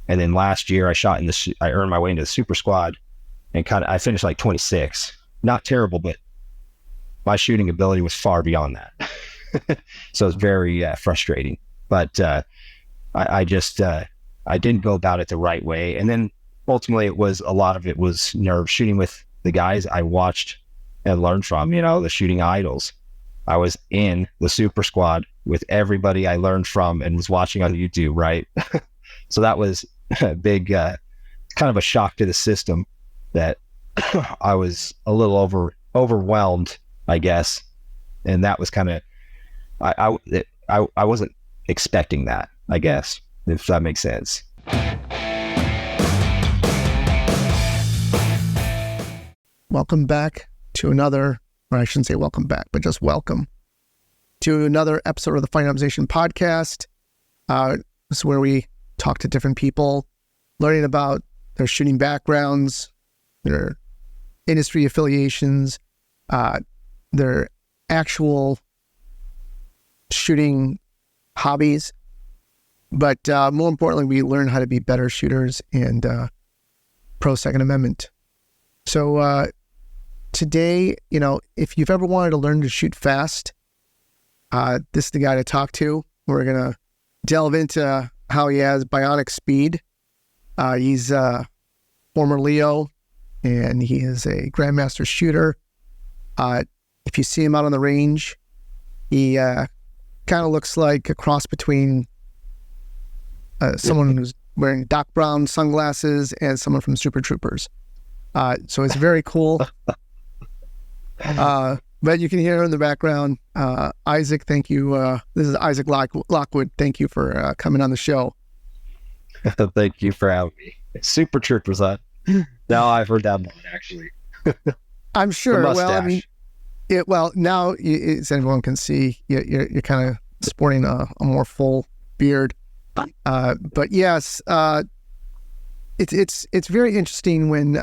And then last year I earned my way into the super squad and I finished like 26. Not terrible, but my shooting ability was far beyond that. So it's very frustrating, but I didn't go about it the right way. And then ultimately a lot of it was nerve shooting with the guys I watched and learned from, the shooting idols. I was in the super squad with everybody I learned from and was watching on YouTube, right? So that was a big, kind of a shock to the system that I was a little overwhelmed, I guess. And that was kind of, I wasn't expecting that, I guess, if that makes sense. Welcome back to another, or I shouldn't say welcome back, but just welcome to another episode of the Fighting Optimization Podcast. This is where we talk to different people, learning about their shooting backgrounds, their industry affiliations, their actual shooting hobbies. But more importantly, we learn how to be better shooters and pro Second Amendment. So today, if you've ever wanted to learn to shoot fast, this is the guy to talk to. We're going to delve into how he has bionic speed. He's a former Leo, and he is a Grandmaster shooter. If you see him out on the range, he kind of looks like a cross between someone who's wearing Doc Brown sunglasses and someone from Super Troopers. So it's very cool. But you can hear in the background, Isaac, thank you. This is Isaac Lockwood. Thank you for coming on the show. Thank you for having me. Super Troopers, huh? Now I've heard that one, actually. I'm sure. Well, now, as everyone can see, you're kind of sporting a more full beard. But yes, it's very interesting when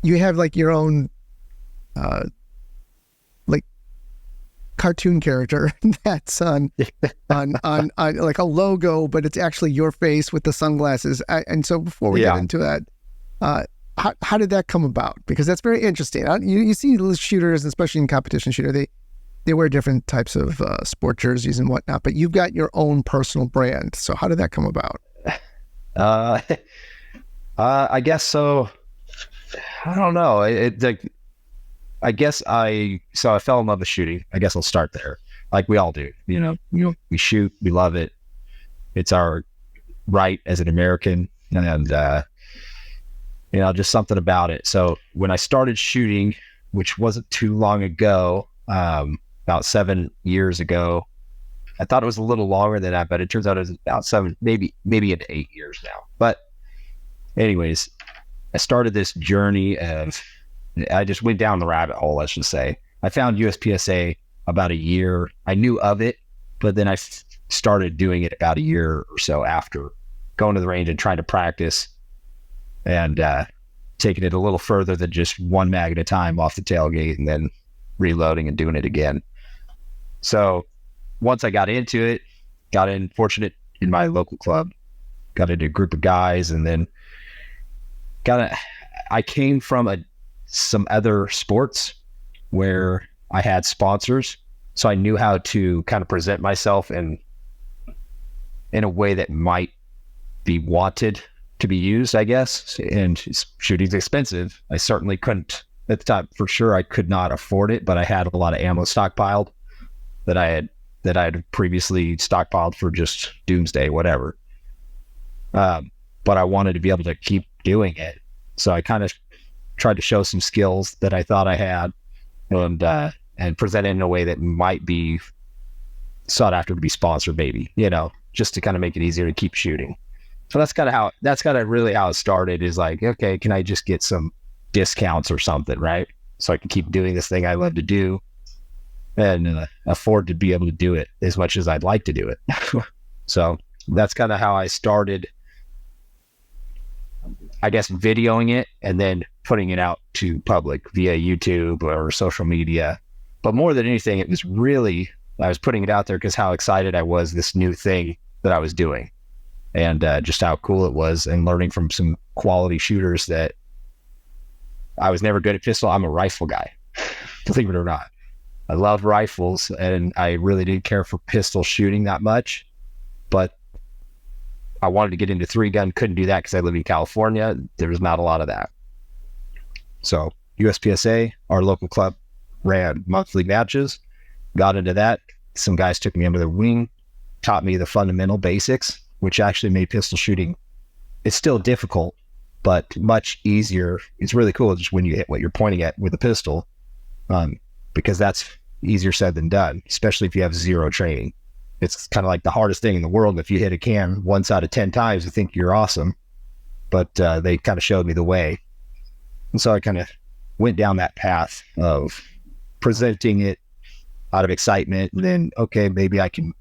you have like your own like cartoon character that's on like a logo, but it's actually your face with the sunglasses. And so before we get into that, how did that come about? Because that's very interesting. You see shooters, especially in competition shooter, they wear different types of sport jerseys and whatnot, but you've got your own personal brand. So how did that come about? I guess so. I don't know. I guess I fell in love with shooting. I guess I'll start there. Like we all do, we shoot, we love it. It's our right as an American, and just something about it. So when I started shooting, which wasn't too long ago, about 7 years ago, I thought it was a little longer than that, but it turns out it was about 7, maybe into 8 years now. But anyways, I started this journey I just went down the rabbit hole, let's just say. I found USPSA about a year. I knew of it, but then I started doing it about a year or so after going to the range and trying to practice and taking it a little further than just one mag at a time off the tailgate and then reloading and doing it again. So once I got into it, fortunate in my local club, got into a group of guys, and then I came from some other sports where I had sponsors, so I knew how to kind of present myself in a way that might be wanted to be used, I guess. And shooting's expensive. I certainly couldn't at the time, for sure. I could not afford it, but I had a lot of ammo stockpiled that I had previously stockpiled for just doomsday, whatever. But I wanted to be able to keep doing it, so I kind of tried to show some skills that I thought I had, and present it in a way that might be sought after to be sponsored, maybe, just to kind of make it easier to keep shooting. So that's kind of really how it started, is like, okay, can I just get some discounts or something, right? So I can keep doing this thing I love to do and afford to be able to do it as much as I'd like to do it. So that's kind of how I started, I guess, videoing it and then putting it out to public via YouTube or social media. But more than anything, it was really, I was putting it out there because how excited I was, this new thing that I was doing. and just how cool it was, and learning from some quality shooters that I was never good at pistol. I'm a rifle guy, believe it or not. I love rifles, and I really didn't care for pistol shooting that much, but I wanted to get into 3-gun, couldn't do that because I live in California. There's not a lot of that. So USPSA, our local club, ran monthly matches, got into that. Some guys took me under their wing, taught me the fundamental basics, which actually made pistol shooting, it's still difficult, but much easier. It's really cool just when you hit what you're pointing at with a pistol, because that's easier said than done, especially if you have zero training. It's kind of like the hardest thing in the world. If you hit a can once out of 10 times, you think you're awesome, but they kind of showed me the way. And so I kind of went down that path of presenting it out of excitement, and then, okay, maybe I can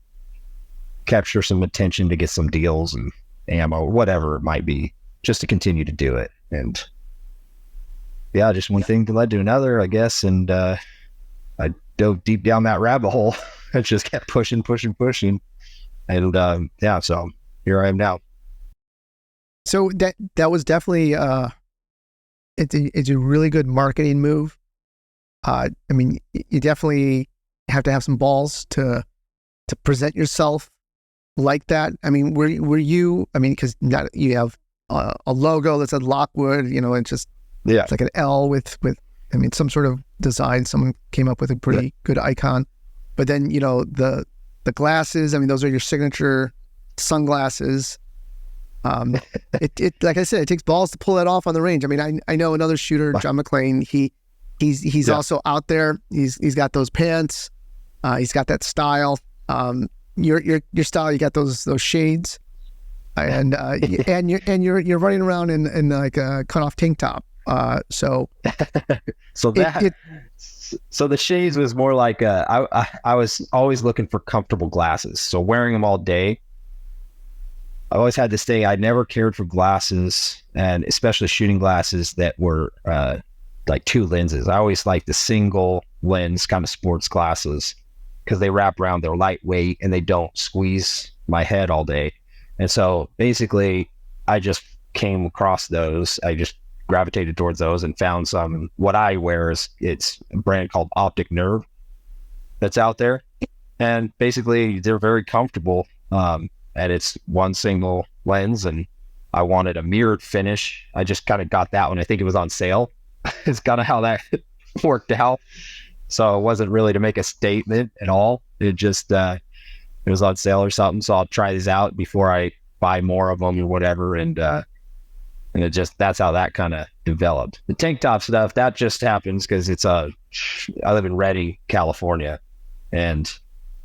capture some attention to get some deals and ammo, whatever it might be, just to continue to do it. And yeah, just one thing led to another, I guess. And I dove deep down that rabbit hole. I just kept pushing. And yeah, so here I am now. So that was definitely it's a really good marketing move. I mean, you definitely have to have some balls to present yourself like that. I mean, were you? I mean, because you have a logo that said Lockwood, it's just it's like an L with I mean, some sort of design. Someone came up with a pretty good icon. But then the glasses. I mean, those are your signature sunglasses. It like I said, it takes balls to pull that off on the range. I mean, I know another shooter, John McClain. He's also out there. He's got those pants. He's got that style. Your style, you got those shades, and you're running around in like a cut off tank top. So the shades was more like I was always looking for comfortable glasses. So wearing them all day, I always had this thing. I never cared for glasses, and especially shooting glasses that were like 2 lenses. I always liked the single lens kind of sports glasses because they wrap around, they're lightweight, and they don't squeeze my head all day. And so basically, I just came across those. I just gravitated towards those and found some. What I wear it's a brand called Optic Nerve that's out there, and basically they're very comfortable. And it's one single lens, and I wanted a mirrored finish. I just kind of got that one. I think it was on sale. It's kind of how that worked out. So it wasn't really to make a statement at all. It just it was on sale or something. So I'll try these out before I buy more of them or whatever. And it just, that's how that kind of developed. The tank top stuff, that just happens because I live in Redding, California. And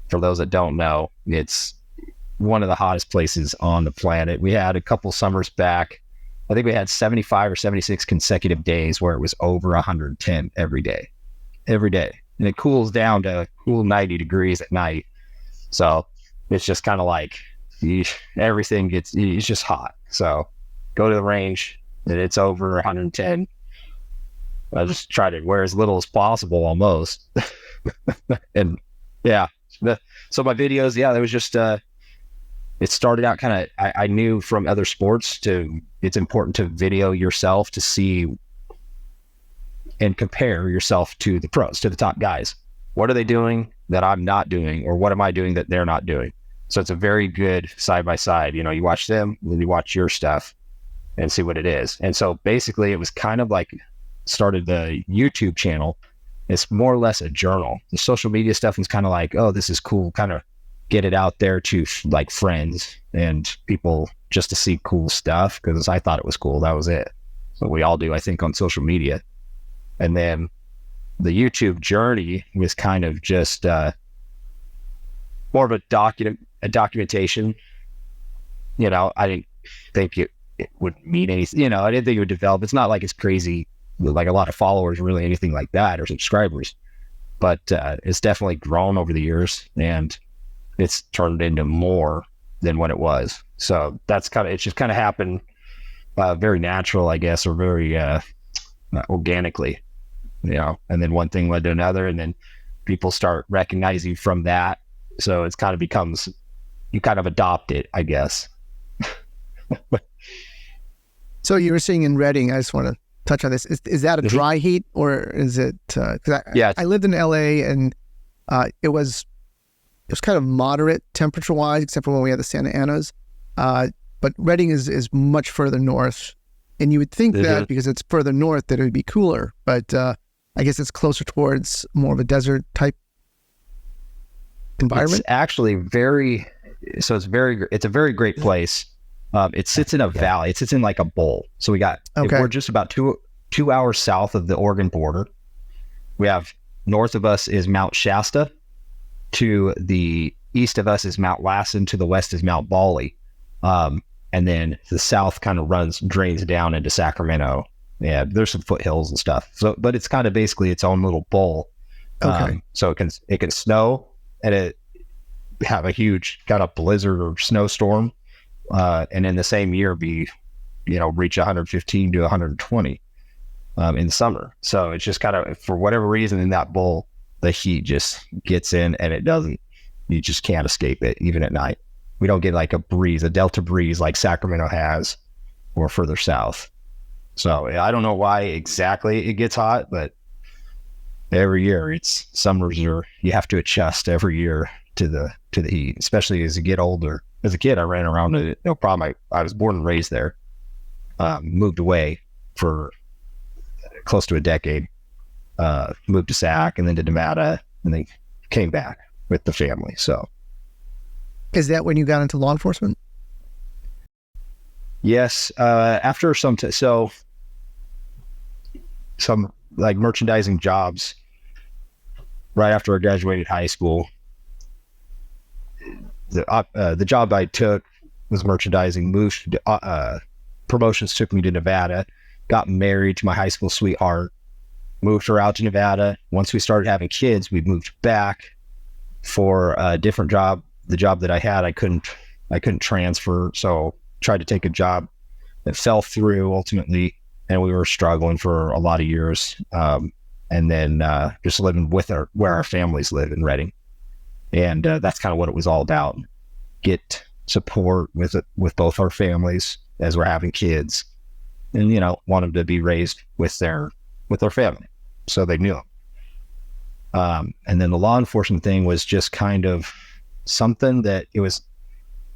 for those that don't know, it's one of the hottest places on the planet. We had a couple summers back, I think we had 75 or 76 consecutive days where it was over 110 every day. And it cools down to cool 90 degrees at night. So it's just kind of like everything it's just hot. So go to the range and it's over 110. I just try to wear as little as possible almost. And yeah, so my videos, it was just, it started out kind of, I knew from other sports it's important to video yourself to see and compare yourself to the pros, to the top guys. What are they doing that I'm not doing, or what am I doing that they're not doing? So it's a very good side by side. You watch them, then you watch your stuff and see what it is. And so basically it was kind of like started the YouTube channel. It's more or less a journal. The social media stuff was kind of like, oh, this is cool, kind of get it out there to like friends and people just to see cool stuff, because I thought it was cool. That was it. So we all do, I think, on social media. And then the YouTube journey was kind of just more of a documentation. I didn't think it would mean anything. I didn't think it would develop. It's not like it's crazy, like a lot of followers, really, anything like that, or subscribers. But it's definitely grown over the years, and it's turned into more than what it was. So it's just kind of happened very natural, I guess, or very organically, and then one thing led to another, and then people start recognizing from that. So it's kind of becomes, you kind of adopt it, I guess. So you were saying in Reading, I just want to touch on this. Is that a dry heat, or is it? I lived in LA, and it was kind of moderate temperature wise, except for when we had the Santa Anas. But Reading is much further north, and you would think that because it's further north that it would be cooler, but I guess it's closer towards more of a desert type environment. It's actually it's a very great place. It sits in a valley. It sits in like a bowl. So we're just about two hours south of the Oregon border. We have north of us is Mount Shasta. To the east of us is Mount Lassen. To the west is Mount Bawley. And then the south kind of drains down into Sacramento. Yeah, there's some foothills and stuff. So, but it's kind of basically its own little bowl. So it can snow and it have a huge kind of blizzard or snowstorm. And in the same year reach 115 to 120 in summer. So it's just kind of, for whatever reason in that bowl, the heat just gets in and you just can't escape it even at night. We don't get like a delta breeze like Sacramento has or further south. So I don't know why exactly it gets hot, but every year summers you have to adjust every year to the heat, especially as you get older. As a kid, I ran around it, no problem. I was born and raised there, moved away for close to a decade, moved to Sac and then to Nevada, and then came back with the family. So, is that when you got into law enforcement? Yes, after some like merchandising jobs right after I graduated high school. The job I took was merchandising. Promotions took me to Nevada. Got married to my high school sweetheart. Moved her out to Nevada. Once we started having kids, we moved back for a different job. The job that I had, I couldn't transfer, so tried to take a job that fell through ultimately, and we were struggling for a lot of years. And then just living where our families live in Reading. And that's kind of what it was all about. Get support with both our families as we're having kids, and want them to be raised with their family, so they knew them. And then the law enforcement thing was just kind of something that it's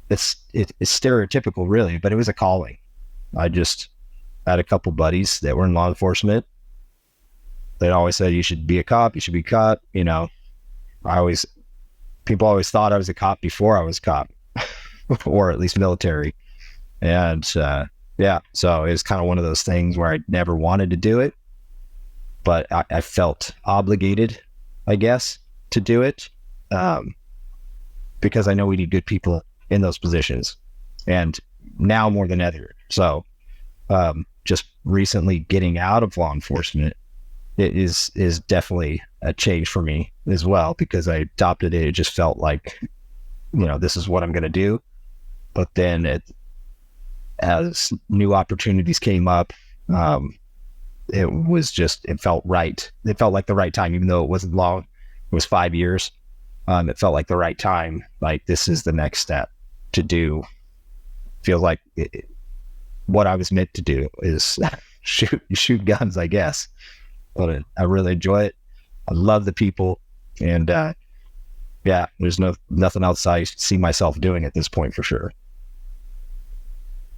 stereotypical, really, but it was a calling. I just had a couple buddies that were in law enforcement. They always said, "You should be a cop. You should be a cop." People always thought I was a cop before I was a cop, or at least military. And so it was kind of one of those things where I never wanted to do it, but I felt obligated, I guess, to do it, because I know we need good people in those positions, and now more than ever. So just recently getting out of law enforcement, it is definitely a change for me as well, because I adopted it. It just felt like, this is what I'm going to do. But then as new opportunities came up, it felt right. It felt like the right time, even though it wasn't long. It was 5 years. It felt like the right time. Like, this is the next step to do. Feels like what I was meant to do is shoot guns, I guess. But I really enjoy it. I love the people, and there's nothing else I see myself doing at this point for sure.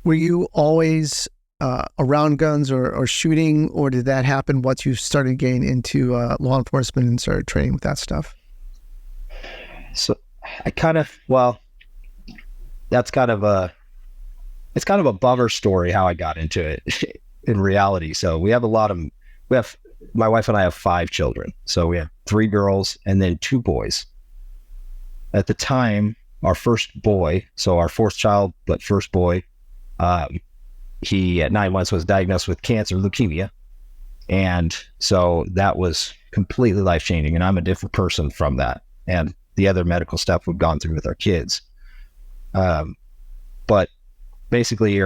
Were you always around guns or shooting, or did that happen once you started getting into law enforcement and started training with that stuff? So it's kind of a bummer story how I got into it in reality. So my wife and I have 5 children. So we have 3 girls and then 2 boys. At the time, our first boy, so our 4th child, but first boy, he at 9 months was diagnosed with cancer, leukemia. And so that was completely life-changing. And I'm a different person from that, and the other medical stuff we've gone through with our kids. But basically,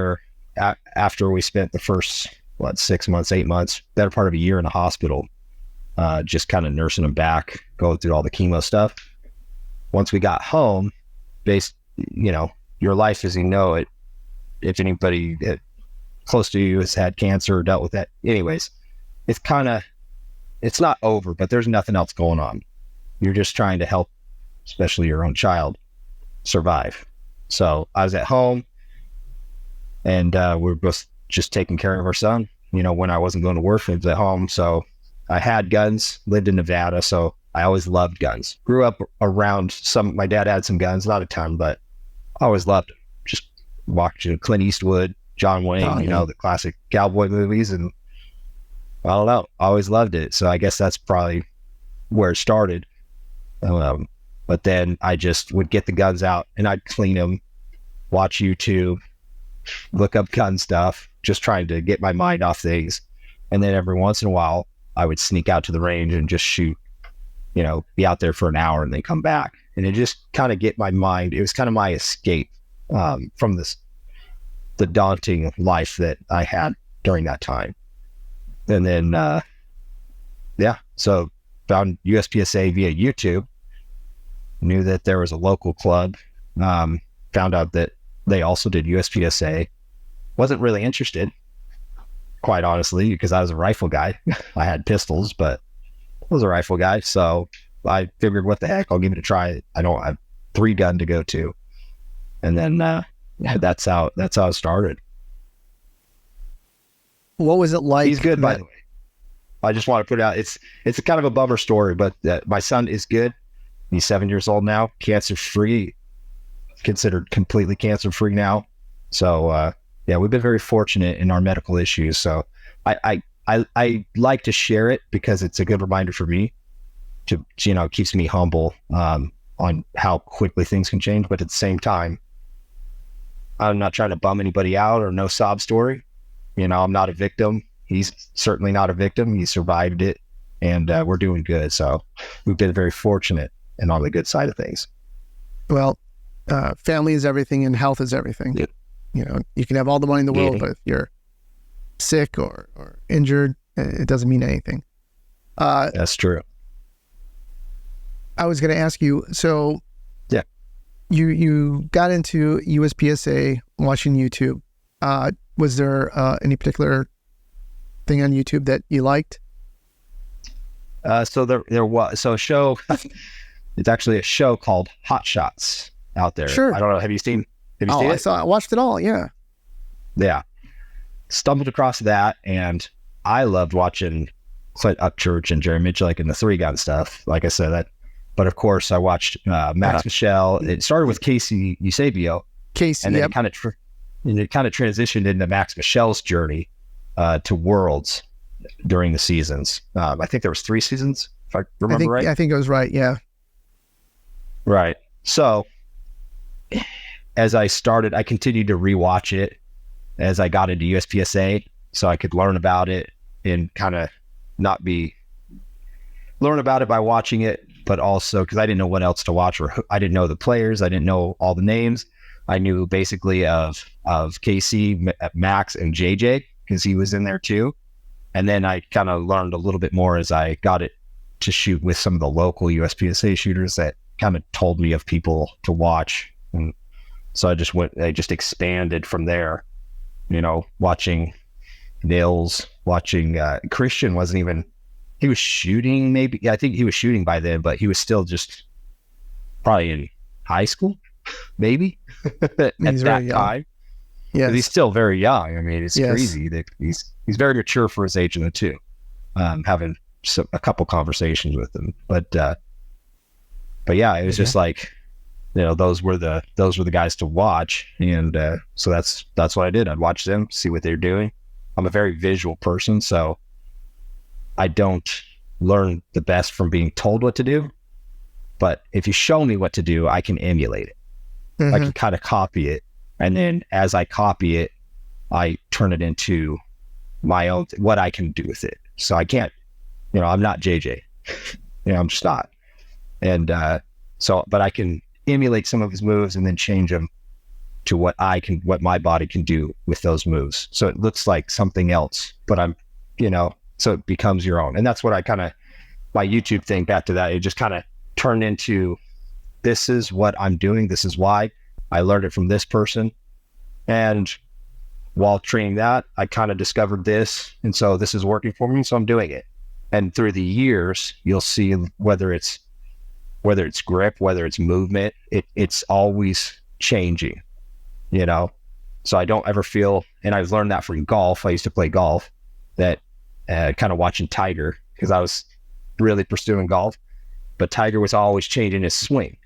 after we spent the first 6 months, 8 months, better part of a year in the hospital, just kind of nursing them back, going through all the chemo stuff. Once we got home, your life as you know it if anybody close to you has had cancer or dealt with that. Anyways, it's not over, but there's nothing else going on. You're just trying to help, especially your own child, survive. So I was at home, and we were both just taking care of our son. When I wasn't going to work, I was at home. So I had guns, lived in Nevada, so I always loved guns. Grew up around my dad had some guns, not a ton, but I always loved them. Just watching Clint Eastwood, John Wayne, the classic cowboy movies, and I don't know, I always loved it. So I guess that's probably where it started. But then I just would get the guns out and I'd clean them, watch YouTube, look up gun stuff, just trying to get my mind off things. And then every once in a while, I would sneak out to the range and just shoot, be out there for an hour and then come back. And it just kind of get my mind. It was kind of my escape from the daunting life that I had during that time. And then, so found USPSA via YouTube, knew that there was a local club, found out that they also did USPSA. Wasn't really interested, quite honestly, because I was a rifle guy. I had pistols, but I was a rifle guy. So I figured, what the heck, I'll give it a try. I don't have 3-gun to go to. And then that's how it started. What was it like? He's good, by the way. I just want to put it out. It's a kind of a bummer story, but my son is good. He's 7 years old now, cancer-free, considered completely cancer-free now. So, we've been very fortunate in our medical issues. So I like to share it because it's a good reminder for me to, keeps me humble on how quickly things can change. But at the same time, I'm not trying to bum anybody out or no sob story. I'm not a victim. He's certainly not a victim. He survived it, and we're doing good. So we've been very fortunate and on the good side of things. Well, family is everything and health is everything. Yep. You can have all the money in the world, but if you're sick or injured, it doesn't mean anything. That's true. I was going to ask you, so yeah, you got into USPSA watching YouTube. Was there any particular thing on YouTube that you liked? So there was a show. It's actually a show called Hot Shots out there. Sure. I don't know. Have you seen it? I watched it all. Yeah. Yeah. Stumbled across that, and I loved watching Clint Upchurch and Jerry Mitchell, like in the 3-gun stuff. Like I said, but of course I watched Max Michel. It started with Casey Eusebio. Casey, and then yep. it kind of transitioned into Max Michel's journey to Worlds during the seasons. I think there was 3 seasons, if I remember right. I think it was right. Yeah. Right. So as I continued to rewatch it as I got into USPSA, so I could learn about it and kind of learn about it by watching it, but also because I didn't know what else to watch, or I didn't know the players. I didn't know all the names. I knew basically of KC, Max, and JJ because he was in there too. And then I kind of learned a little bit more as I got it to shoot with some of the local USPSA shooters that kind of told me of people to watch. And so I just expanded from there, watching Nils, watching Christian he was shooting maybe. Yeah, I think he was shooting by then, but he was still just probably in high school, maybe at that time. Yeah, he's still very young. I mean, it's crazy that he's very mature for his age in the too. Having a couple conversations with him, but yeah, it was just like, those were the guys to watch, and so that's what I did. I'd watch them, see what they're doing. I'm a very visual person, so I don't learn the best from being told what to do. But if you show me what to do, I can emulate it. Mm-hmm. I can kind of copy it. And then as I copy it, I turn it into my own, what I can do with it. So I can't, I'm not JJ, I'm just not. And but I can emulate some of his moves and then change them to what my body can do with those moves. So it looks like something else, but I'm, so it becomes your own. And that's what my YouTube thing, back to that, it just kind of turned into, this is what I'm doing. This is why I learned it from this person. And while training that, I kind of discovered this. And so this is working for me. So I'm doing it. And through the years, you'll see whether it's grip, whether it's movement, it's always changing, you know? So I don't ever feel, and I've learned that from golf. I used to play golf, that kind of watching Tiger, because I was really pursuing golf, but Tiger was always changing his swing.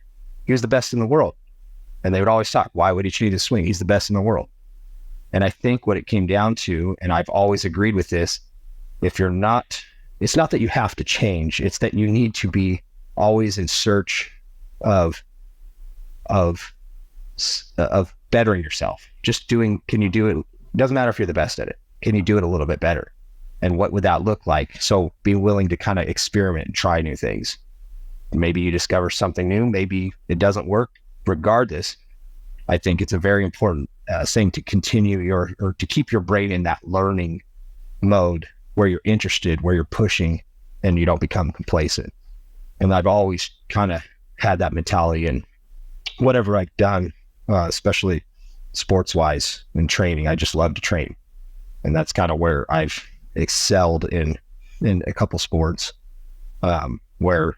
He was the best in the world. And they would always talk, why would he change his swing? He's the best in the world. And I think what it came down to, and I've always agreed with this, if you're not, it's not that you have to change, it's that you need to be always in search of bettering yourself. Just doing, can you do it? It doesn't matter if you're the best at it. Can you do it a little bit better? And what would that look like? So be willing to kind of experiment and try new things. Maybe you discover something new. Maybe it doesn't work. Regardless, I think it's a very important thing to continue or to keep your brain in that learning mode where you're interested, where you're pushing, and you don't become complacent. And I've always kind of had that mentality in whatever I've done, especially sports-wise and training. I just love to train. And that's kind of where I've excelled in a couple sports, where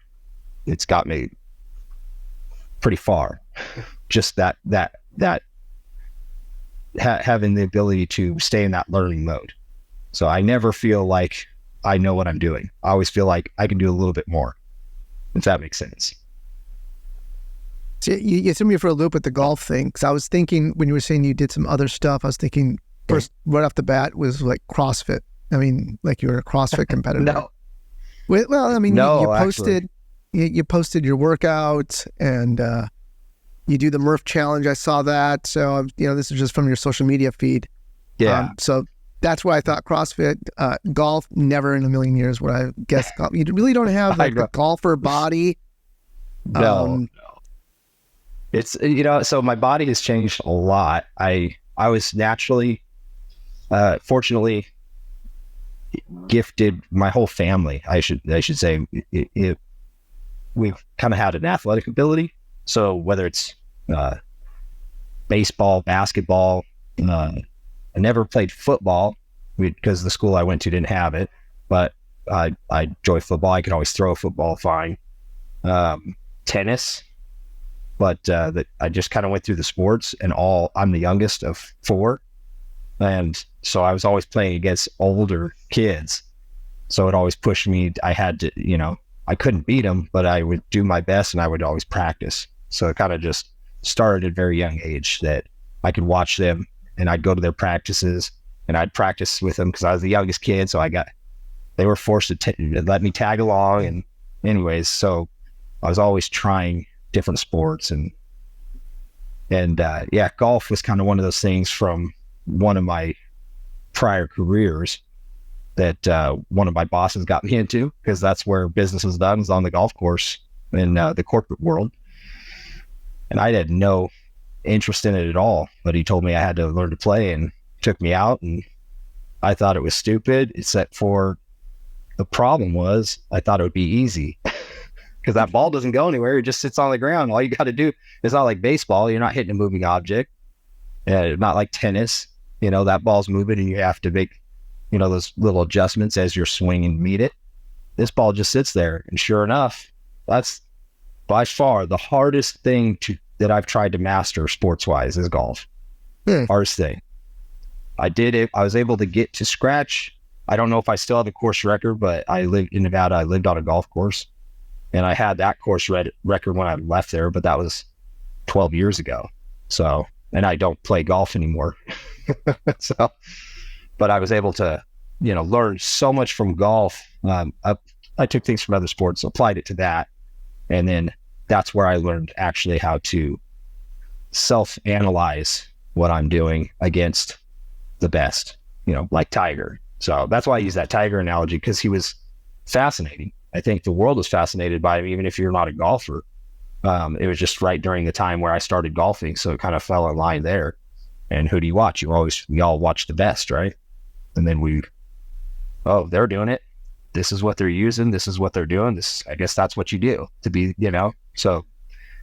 it's got me pretty far. Just having the ability to stay in that learning mode. So I never feel like I know what I'm doing. I always feel like I can do a little bit more, if that makes sense. So you threw me for a loop with the golf thing, because I was thinking when you were saying you did some other stuff, I was thinking first right off the bat was like CrossFit. I mean, like you were a CrossFit competitor. No. Well, I mean, no, you posted you posted your workouts, and you do the Murph challenge. I saw that. So, this is just from your social media feed. Yeah. So that's why I thought CrossFit. Golf, never in a million years would I guess. You really don't have like a golfer body. No. It's, so my body has changed a lot. I was naturally, fortunately gifted. My whole family, I should say, we've kind of had an athletic ability. So whether it's baseball, basketball, I never played football because the school I went to didn't have it, but I enjoy football. I could always throw a football fine. Tennis, but I just kind of went through the sports, and I'm the youngest of 4. And so I was always playing against older kids. So it always pushed me. I had to, I couldn't beat them, but I would do my best, and I would always practice. So it kind of just started at a very young age that I could watch them, and I'd go to their practices, and I'd practice with them because I was the youngest kid. So they were forced to let me tag along. And anyways, so I was always trying different sports, and golf was kind of one of those things from one of my prior careers that one of my bosses got me into, because that's where business is done, is on the golf course in the corporate world. And I had no interest in it at all, but he told me I had to learn to play and took me out, and I thought it was stupid, except for the problem was I thought it would be easy because that ball doesn't go anywhere. It just sits on the ground. All you got to do, it's not like baseball. You're not hitting a moving object. Not like tennis, that ball's moving and you have to make, those little adjustments as you're swinging to meet it. This ball just sits there. And sure enough, that's by far the hardest thing that I've tried to master sports-wise is golf. Hardest thing. I did it. I was able to get to scratch. I don't know if I still have the course record, but I lived in Nevada. I lived on a golf course, and I had that course record when I left there, but that was 12 years ago. So, and I don't play golf anymore. But I was able to, learn so much from golf. I took things from other sports, applied it to that. And then that's where I learned actually how to self-analyze what I'm doing against the best, like Tiger. So that's why I use that Tiger analogy, because he was fascinating. I think the world was fascinated by him, even if you're not a golfer. It was just right during the time where I started golfing. So it kind of fell in line there. And who do you watch? We all watch the best, right? And then they're doing it. This is what they're using. This is what they're doing. I guess that's what you do to be, So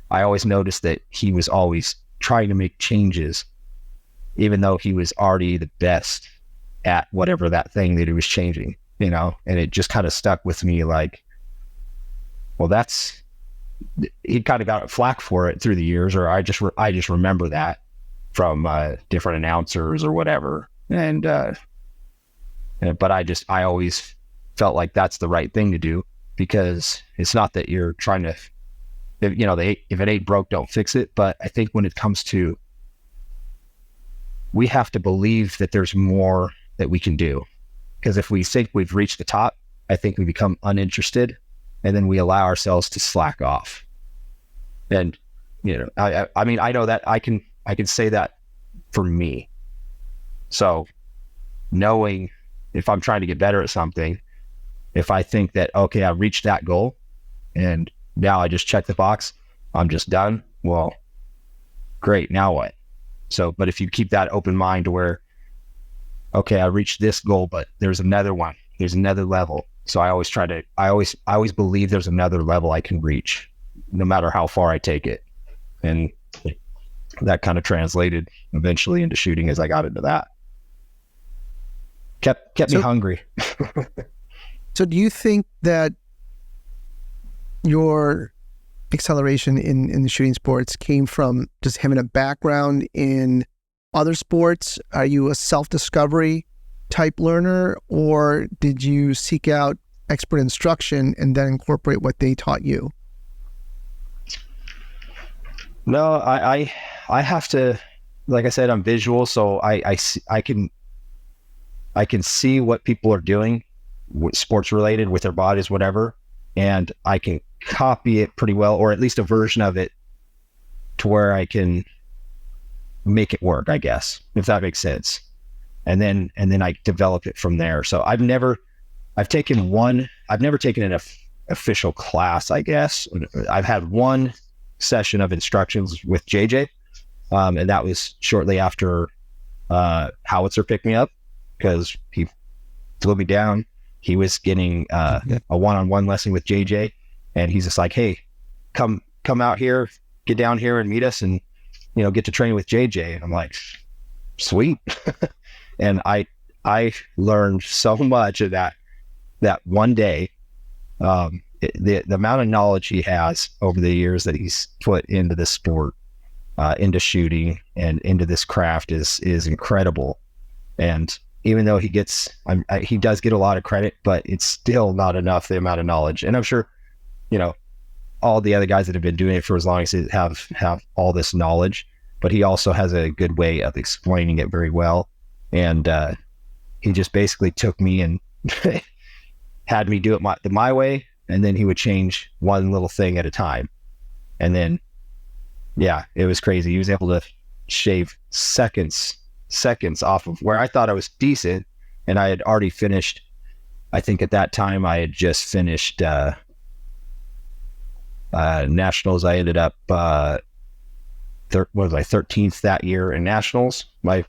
I always noticed that he was always trying to make changes even though he was already the best at whatever that thing that he was changing, you know. And it just kind of stuck with me, like, well, he kind of got flack for it through the years, or I just remember that from different announcers or whatever. And but I always felt like that's the right thing to do, because it's not that you're trying to, you know, if it ain't broke, don't fix it. But I think when it comes to, we have to believe that there's more that we can do, because if we think we've reached the top, I think we become uninterested, and then we allow ourselves to slack off. And, you know, I mean, I know that I can say that for me. So knowing if I'm trying to get better at something, if I think that, okay, I reached that goal and now I just check the box, I'm just done. Well, great. Now what? So, but if you keep that open mind to where, okay, I reached this goal, but there's another one, there's another level. So I always believe there's another level I can reach, no matter how far I take it. And that kind of translated eventually into shooting as I got into that. Kept me hungry. So do you think that your acceleration in the shooting sports came from just having a background in other sports? Are you a self-discovery type learner, or did you seek out expert instruction and then incorporate what they taught you? No, I have to, like I said, I'm visual, so I can see what people are doing, sports related, with their bodies, whatever, and I can copy it pretty well, or at least a version of it, to where I can make it work, I guess, if that makes sense. And then I develop it from there. So I've never taken an official class, I guess. I've had one session of instructions with JJ, and that was shortly after Howitzer picked me up, because he flew me down. He was getting a one-on-one lesson with JJ, and he's just like, hey, come out here, get down here and meet us, and, you know, get to train with JJ. And I'm like, sweet. And I learned so much of that one day. The amount of knowledge he has over the years that he's put into this sport, into shooting and into this craft is incredible. And even though he does get a lot of credit, but it's still not enough, the amount of knowledge. And I'm sure, you know, all the other guys that have been doing it for as long as they have all this knowledge, but he also has a good way of explaining it very well. And he just basically took me and had me do it my way, and then he would change one little thing at a time. And then, yeah, it was crazy. He was able to shave seconds off of where I thought I was decent, and I had already finished. I think at that time I had just finished nationals. I ended up 13th that year in nationals. My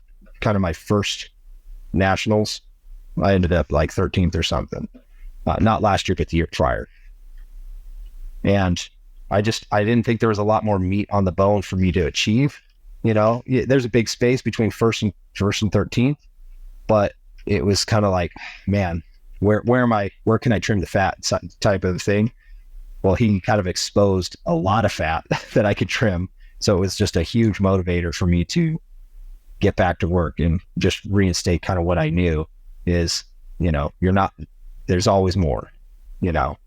first nationals, I ended up like 13th or something. Not last year, but the year prior. And I didn't think there was a lot more meat on the bone for me to achieve. You know, there's a big space between first and 13th, but it was kind of like, man, where can I trim the fat type of thing? Well, he kind of exposed a lot of fat that I could trim. So it was just a huge motivator for me to get back to work and just reinstate kind of what I knew is, you know, there's always more, you know,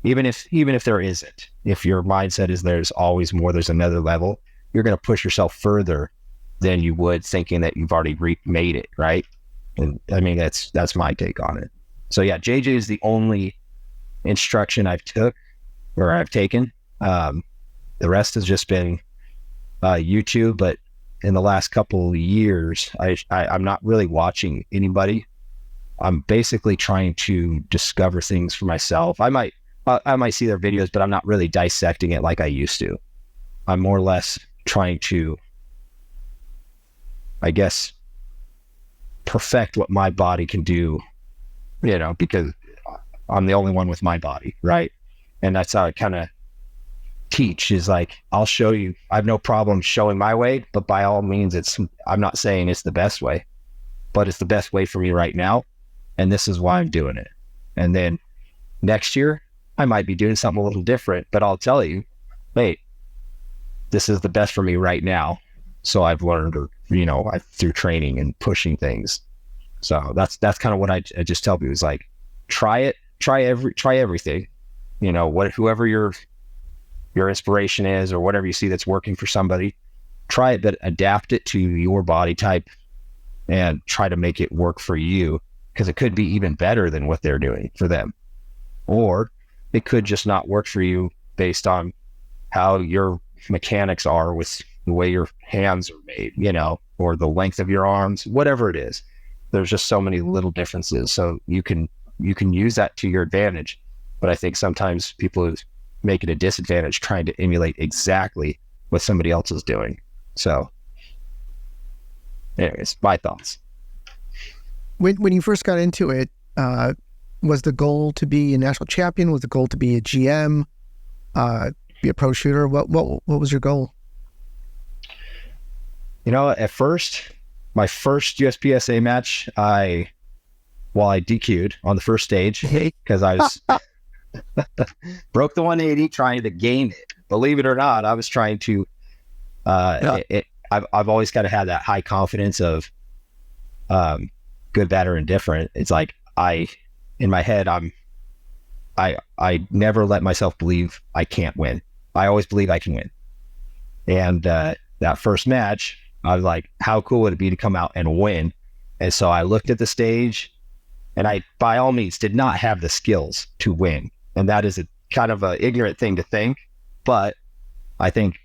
even if there isn't, if your mindset is there's always more, there's another level, you're going to push yourself further than you would thinking that you've already made it. Right. And I mean, that's my take on it. So yeah, JJ is the only instruction I've taken. The rest has just been YouTube, but in the last couple of years, I'm not really watching anybody. I'm basically trying to discover things for myself. I might see their videos, but I'm not really dissecting it like I used to. I'm more or less trying to, I guess, perfect what my body can do, you know, because I'm the only one with my body, right? And that's how I kind of teach is like, I'll show you, I have no problem showing my way, but by all means, I'm not saying it's the best way, but it's the best way for me right now. And this is why I'm doing it. And then next year, I might be doing something a little different, but I'll tell you, wait, this is the best for me right now. So I've learned, or, through training and pushing things. So that's kind of what I just tell people is like, try everything, whoever your inspiration is, or whatever you see that's working for somebody, try it, but adapt it to your body type and try to make it work for you. Because it could be even better than what they're doing for them. Or it could just not work for you based on how your mechanics are with the way your hands are made, or the length of your arms, whatever it is. There's just so many little differences. So you can use that to your advantage. But I think sometimes people make it a disadvantage trying to emulate exactly what somebody else is doing. So anyways, my thoughts. When you first got into it, was the goal to be a national champion? Was the goal to be a GM, be a pro shooter? What was your goal? At first, my first USPSA match, I DQ'd on the first stage because I was broke the 180 trying to game it. Believe it or not, I was trying to. I've always kind of had that high confidence of. Good, bad, or indifferent. It's like in my head, I never let myself believe I can't win. I always believe I can win. And that first match, I was like, how cool would it be to come out and win? And so I looked at the stage, and I, by all means, did not have the skills to win. And that is a kind of an ignorant thing to think, but I think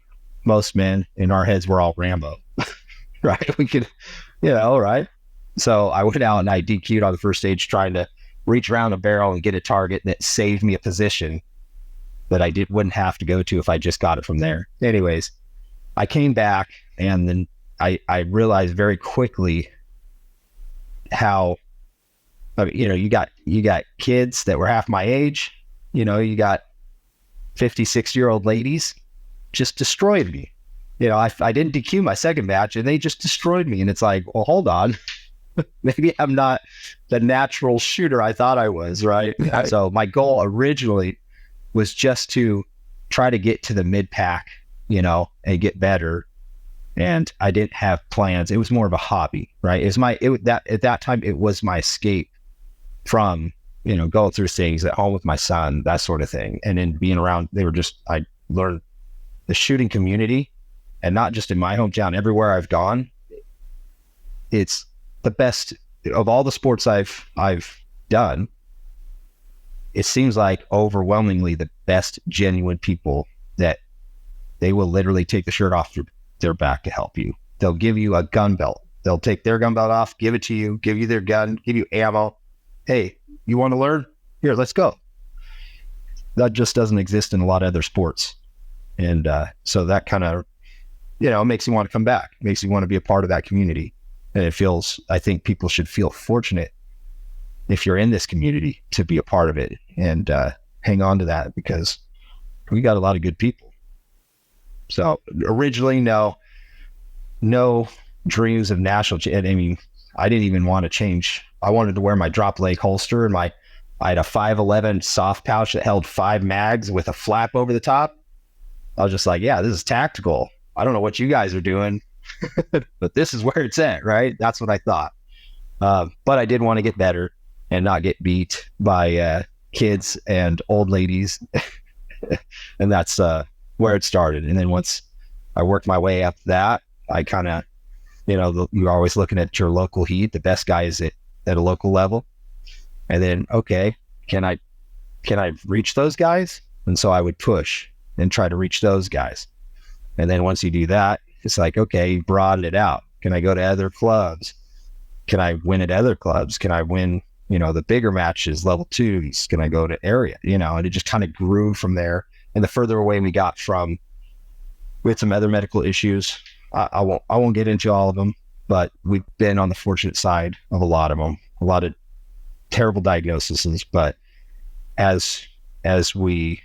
most men in our heads were all Rambo, right? We could, right? So I went out and I DQ'd on the first stage trying to reach around a barrel and get a target that saved me a position that I wouldn't have to go to if I just got it from there. Anyways, I came back, and then I realized very quickly how, you got kids that were half my age, you got 50, 60-year-old ladies just destroyed me. I didn't DQ my second match and they just destroyed me. And it's like, well, hold on. Maybe I'm not the natural shooter I thought I was, right? So my goal originally was just to try to get to the mid-pack, and get better. And I didn't have plans. It was more of a hobby, right? At that time, it was my escape from, going through things at home with my son, that sort of thing. And then being around, I learned the shooting community, and not just in my hometown, everywhere I've gone, it's the best of all the sports I've done. It seems like overwhelmingly the best genuine people that they will literally take the shirt off their back to help you. They'll give you a gun belt. They'll take their gun belt off, give it to you, give you their gun, give you ammo. Hey, you want to learn? Here, let's go. That just doesn't exist in a lot of other sports. And so that kind of, makes you want to come back, makes you want to be a part of that community. And I think people should feel fortunate if you're in this community to be a part of it and hang on to that, because we got a lot of good people. So originally, no dreams of national. I mean, I didn't even want to change. I wanted to wear my drop leg holster and I had a 5.11 soft pouch that held 5 mags with a flap over the top. I was just like, yeah, this is tactical. I don't know what you guys are doing, but this is where it's at, right? That's what I thought. But I did want to get better and not get beat by kids and old ladies. And that's where it started. And then once I worked my way up that, I kind of, you're always looking at your local heat, the best guys at a local level. And then, okay, can I reach those guys? And so I would push and try to reach those guys. And then once you do that, it's like, okay, you broaden it out. Can I go to other clubs? Can I win at other clubs? Can I win, the bigger matches, level 2s? Can I go to area? And it just kind of grew from there. And the further away we got from, we had some other medical issues. I won't get into all of them, but we've been on the fortunate side of a lot of them, a lot of terrible diagnoses. But as we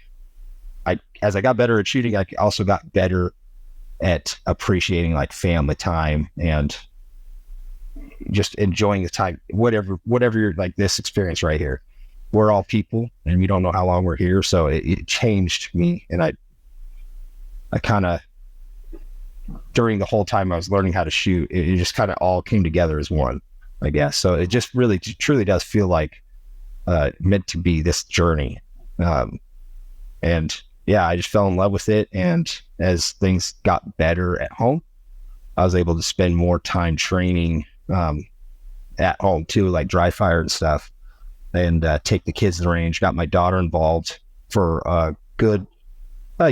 as I got better at shooting, I also got better at appreciating like family time and just enjoying the time, whatever you're like this experience right here. We're all people and we don't know how long we're here. So it changed me. And I kind of, during the whole time I was learning how to shoot, it just kind of all came together as one, I guess. So it just really, truly does feel like meant to be this journey. And yeah, I just fell in love with it. And as things got better at home, I was able to spend more time training at home too, like dry fire and stuff, and take the kids to the range. Got my daughter involved for a good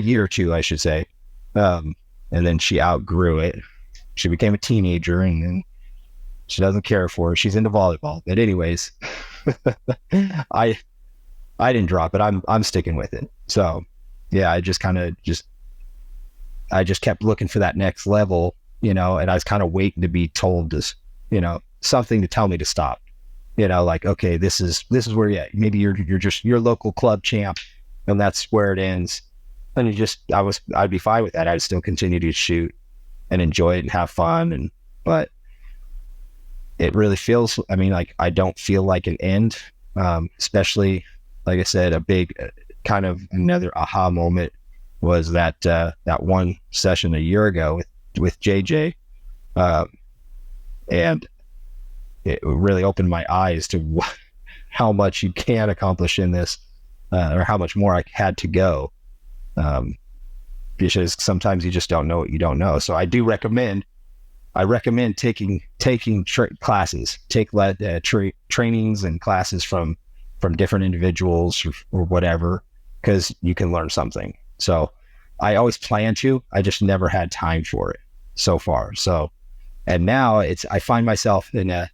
year or two, I should say. And then she outgrew it. She became a teenager, and then she doesn't care for it. She's into volleyball. But anyways, I didn't drop it. I'm sticking with it. So yeah, I just kept looking for that next level, and I was kind of waiting to be told this, something to tell me to stop. Like, okay, this is where you're at. Maybe you're just your local club champ, and that's where it ends. And I'd be fine with that. I'd still continue to shoot and enjoy it and have fun. But it really feels, like I don't feel like an end, especially, like I said, a big kind of another aha moment was that one session a year ago with JJ. And it really opened my eyes to how much you can accomplish in this, or how much more I had to go. Because sometimes you just don't know what you don't know. So I recommend taking classes, trainings and classes from different individuals or whatever, because you can learn something. So I always plan to, I just never had time for it so far. So, and now I find myself in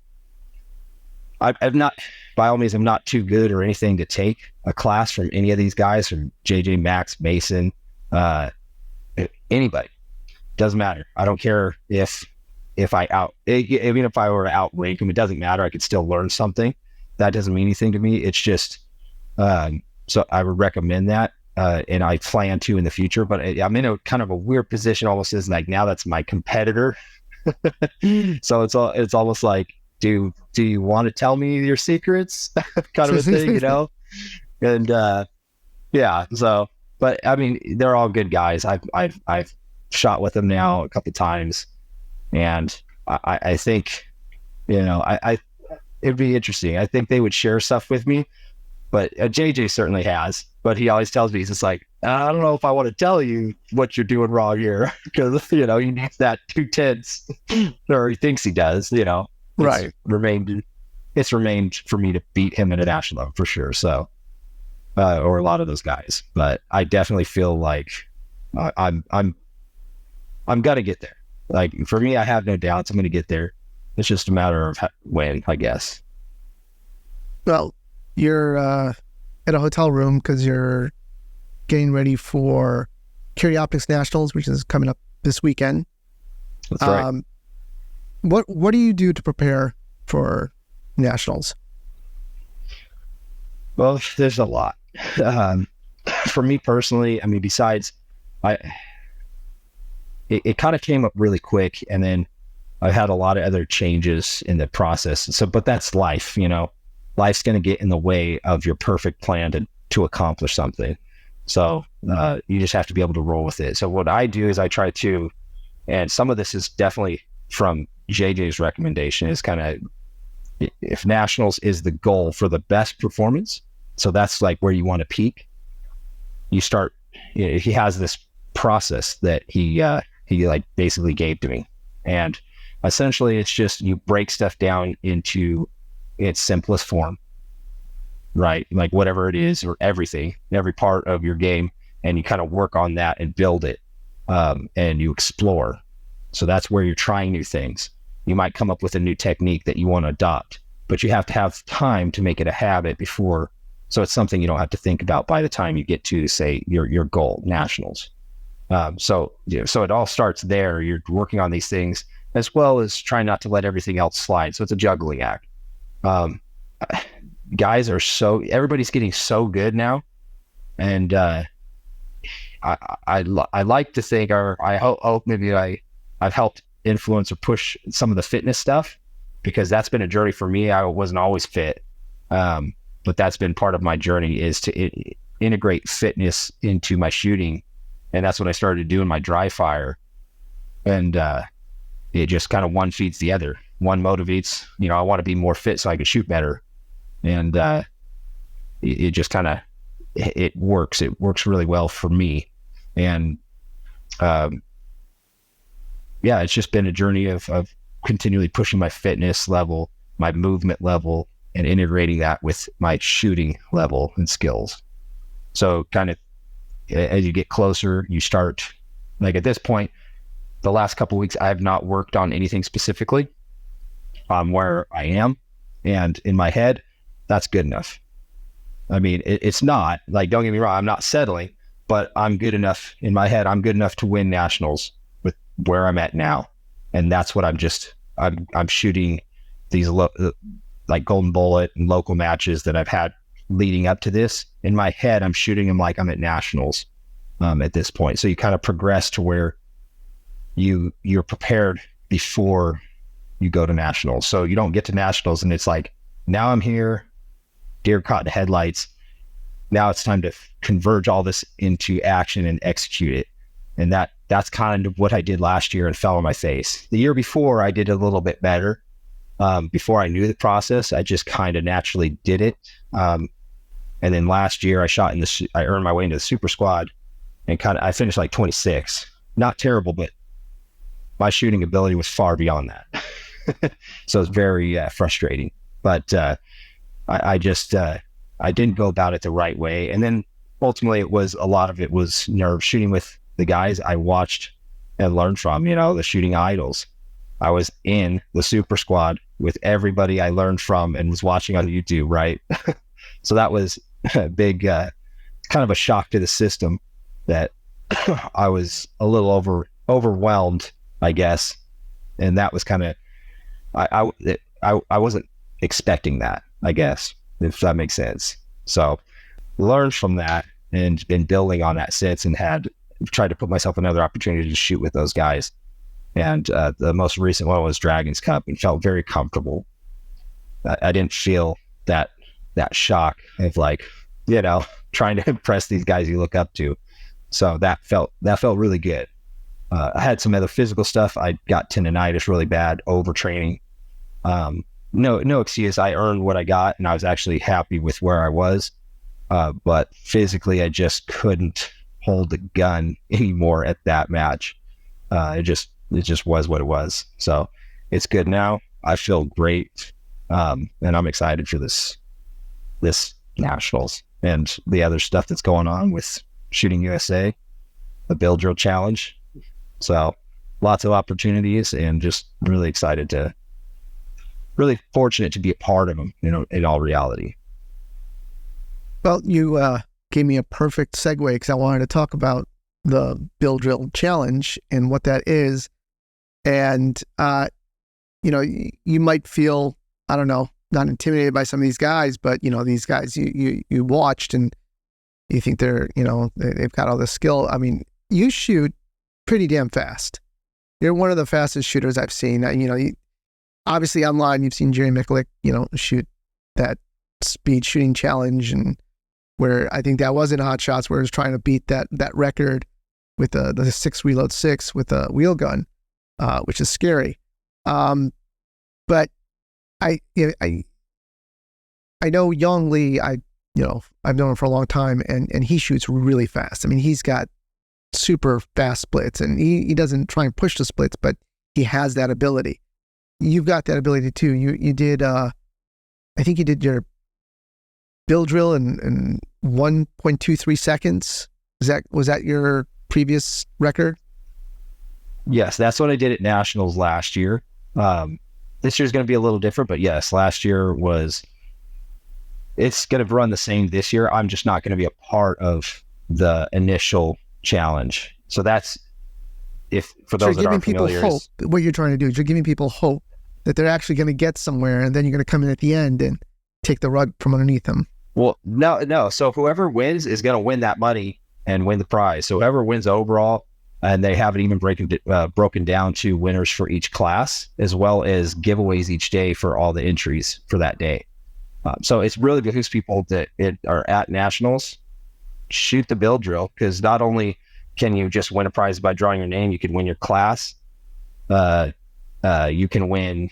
I've not, by all means, I'm not too good or anything to take a class from any of these guys, from JJ, Max, Mason, anybody. Doesn't matter. I don't care even if I were to outrank them, it doesn't matter. I could still learn something. That doesn't mean anything to me. It's just, so I would recommend that. And I plan to in the future, but I'm in a kind of a weird position, almost as like, now that's my competitor. So it's almost like, do you want to tell me your secrets? Kind of a thing, And yeah, so, but they're all good guys. I've shot with them now a couple times, and I think, it'd be interesting. I think they would share stuff with me, but JJ certainly has. But he always tells me, he's just like, I don't know if I want to tell you what you're doing wrong here, because he needs that 2/10, or he thinks he does. Right. It's remained for me to beat him at a national level for sure. So, or a lot of those guys, but I definitely feel like I'm gonna get there. Like, for me, I have no doubts I'm gonna get there. It's just a matter of when, I guess. Well, you're at a hotel room because you're getting ready for Curioptics Nationals, which is coming up this weekend. That's right. What do you do to prepare for nationals? Well, there's a lot. For me personally, besides, it kind of came up really quick, and then I've had a lot of other changes in the process. So, but that's life, life's going to get in the way of your perfect plan to accomplish something. So you just have to be able to roll with it. So what I do is I try to, and some of this is definitely from JJ's recommendation, is kind of, if nationals is the goal for the best performance, so that's like where you want to peak, you start, he has this process that he like basically gave to me. And essentially it's just, you break stuff down into its simplest form, right? Like whatever it is, or everything, every part of your game, and you kind of work on that and build it, and you explore. So that's where you're trying new things. You might come up with a new technique that you want to adopt, but you have to have time to make it a habit before. So it's something you don't have to think about by the time you get to, say, your goal, nationals. So it all starts there. You're working on these things, as well as trying not to let everything else slide. So it's a juggling act. Guys everybody's getting so good now. And I like to think, or I hope maybe I've helped influence or push some of the fitness stuff, because that's been a journey for me. I wasn't always fit, but that's been part of my journey, is to integrate fitness into my shooting, and that's what I started to do in my dry fire, and it just kind of one feeds the other. One motivates, I want to be more fit so I can shoot better, and it just kind of it works. It works really well for me, and yeah, it's just been a journey of continually pushing my fitness level, my movement level, and integrating that with my shooting level and skills. So kind of as you get closer, you start, like at this point, the last couple of weeks, I have not worked on anything specifically. Where I am, and in my head, that's good enough. I mean, it's not, like, don't get me wrong, I'm not settling, but I'm good enough in my head. I'm good enough to win nationals with where I'm at now. And that's what I'm shooting these like Golden Bullet and local matches that I've had leading up to this. In my head, I'm shooting them like I'm at nationals at this point. So you kind of progress to where you're prepared before you go to nationals. So you don't get to nationals and it's like, now I'm here, deer caught in headlights. Now it's time to converge all this into action and execute it. And that's kind of what I did last year and fell on my face. The year before, I did a little bit better. Before I knew the process, I just kind of naturally did it. And then last year I earned my way into the super squad, and I finished like 26. Not terrible, but my shooting ability was far beyond that. So it's very frustrating, but I didn't go about it the right way. And then ultimately a lot of it was nerve, shooting with the guys I watched and learned from, the shooting idols. I was in the super squad with everybody I learned from and was watching on YouTube, right? So that was a big, kind of a shock to the system, that I was a little overwhelmed, I guess. And that was kind of, I wasn't expecting that, I guess, if that makes sense. So learned from that and been building on that since, and tried to put myself another opportunity to shoot with those guys. And the most recent one was Dragons Cup, and felt very comfortable. I didn't feel that shock of like, trying to impress these guys you look up to. So that felt really good. I had some other physical stuff. I got tendonitis really bad, overtraining. No excuse. I earned what I got, and I was actually happy with where I was. But physically, I just couldn't hold the gun anymore at that match. It just was what it was. So it's good now. I feel great. And I'm excited for this nationals and the other stuff that's going on with Shooting USA, the Build Drill Challenge. So lots of opportunities, and just really fortunate to be a part of them, in all reality. Well, you gave me a perfect segue, because I wanted to talk about the Build Drill Challenge and what that is. And, you might feel, I don't know, not intimidated by some of these guys, but, these guys you watched and you think they're, they've got all this skill. I mean, you shoot pretty damn fast. You're one of the fastest shooters I've seen. Obviously online, you've seen Jerry Michel, shoot that speed shooting challenge, and where I think that was in Hot Shots, where he was trying to beat that record with the 6 reload 6 with a wheel gun, which is scary. But I know Young Lee. I've known him for a long time, and he shoots really fast. I mean, he's got super fast splits, and he doesn't try and push the splits, but he has that ability. You've got that ability too. You did, I think you did your Build Drill in 1.23 seconds. Was that your previous record? Yes, that's what I did at Nationals last year. This year's going to be a little different, but yes, last year it's going to run the same this year. I'm just not going to be a part of the initial challenge. So that's, for those that aren't familiar, hope. What you're trying to do is you're giving people hope that they're actually going to get somewhere, and then you're going to come in at the end and take the rug from underneath them. Well, no. So whoever wins is going to win that money and win the prize. So whoever wins overall, and they have it even broken down to winners for each class, as well as giveaways each day for all the entries for that day. So it's really behooves people that are at nationals, shoot the build drill, because not only can you just win a prize by drawing your name, you can win your class. You can win,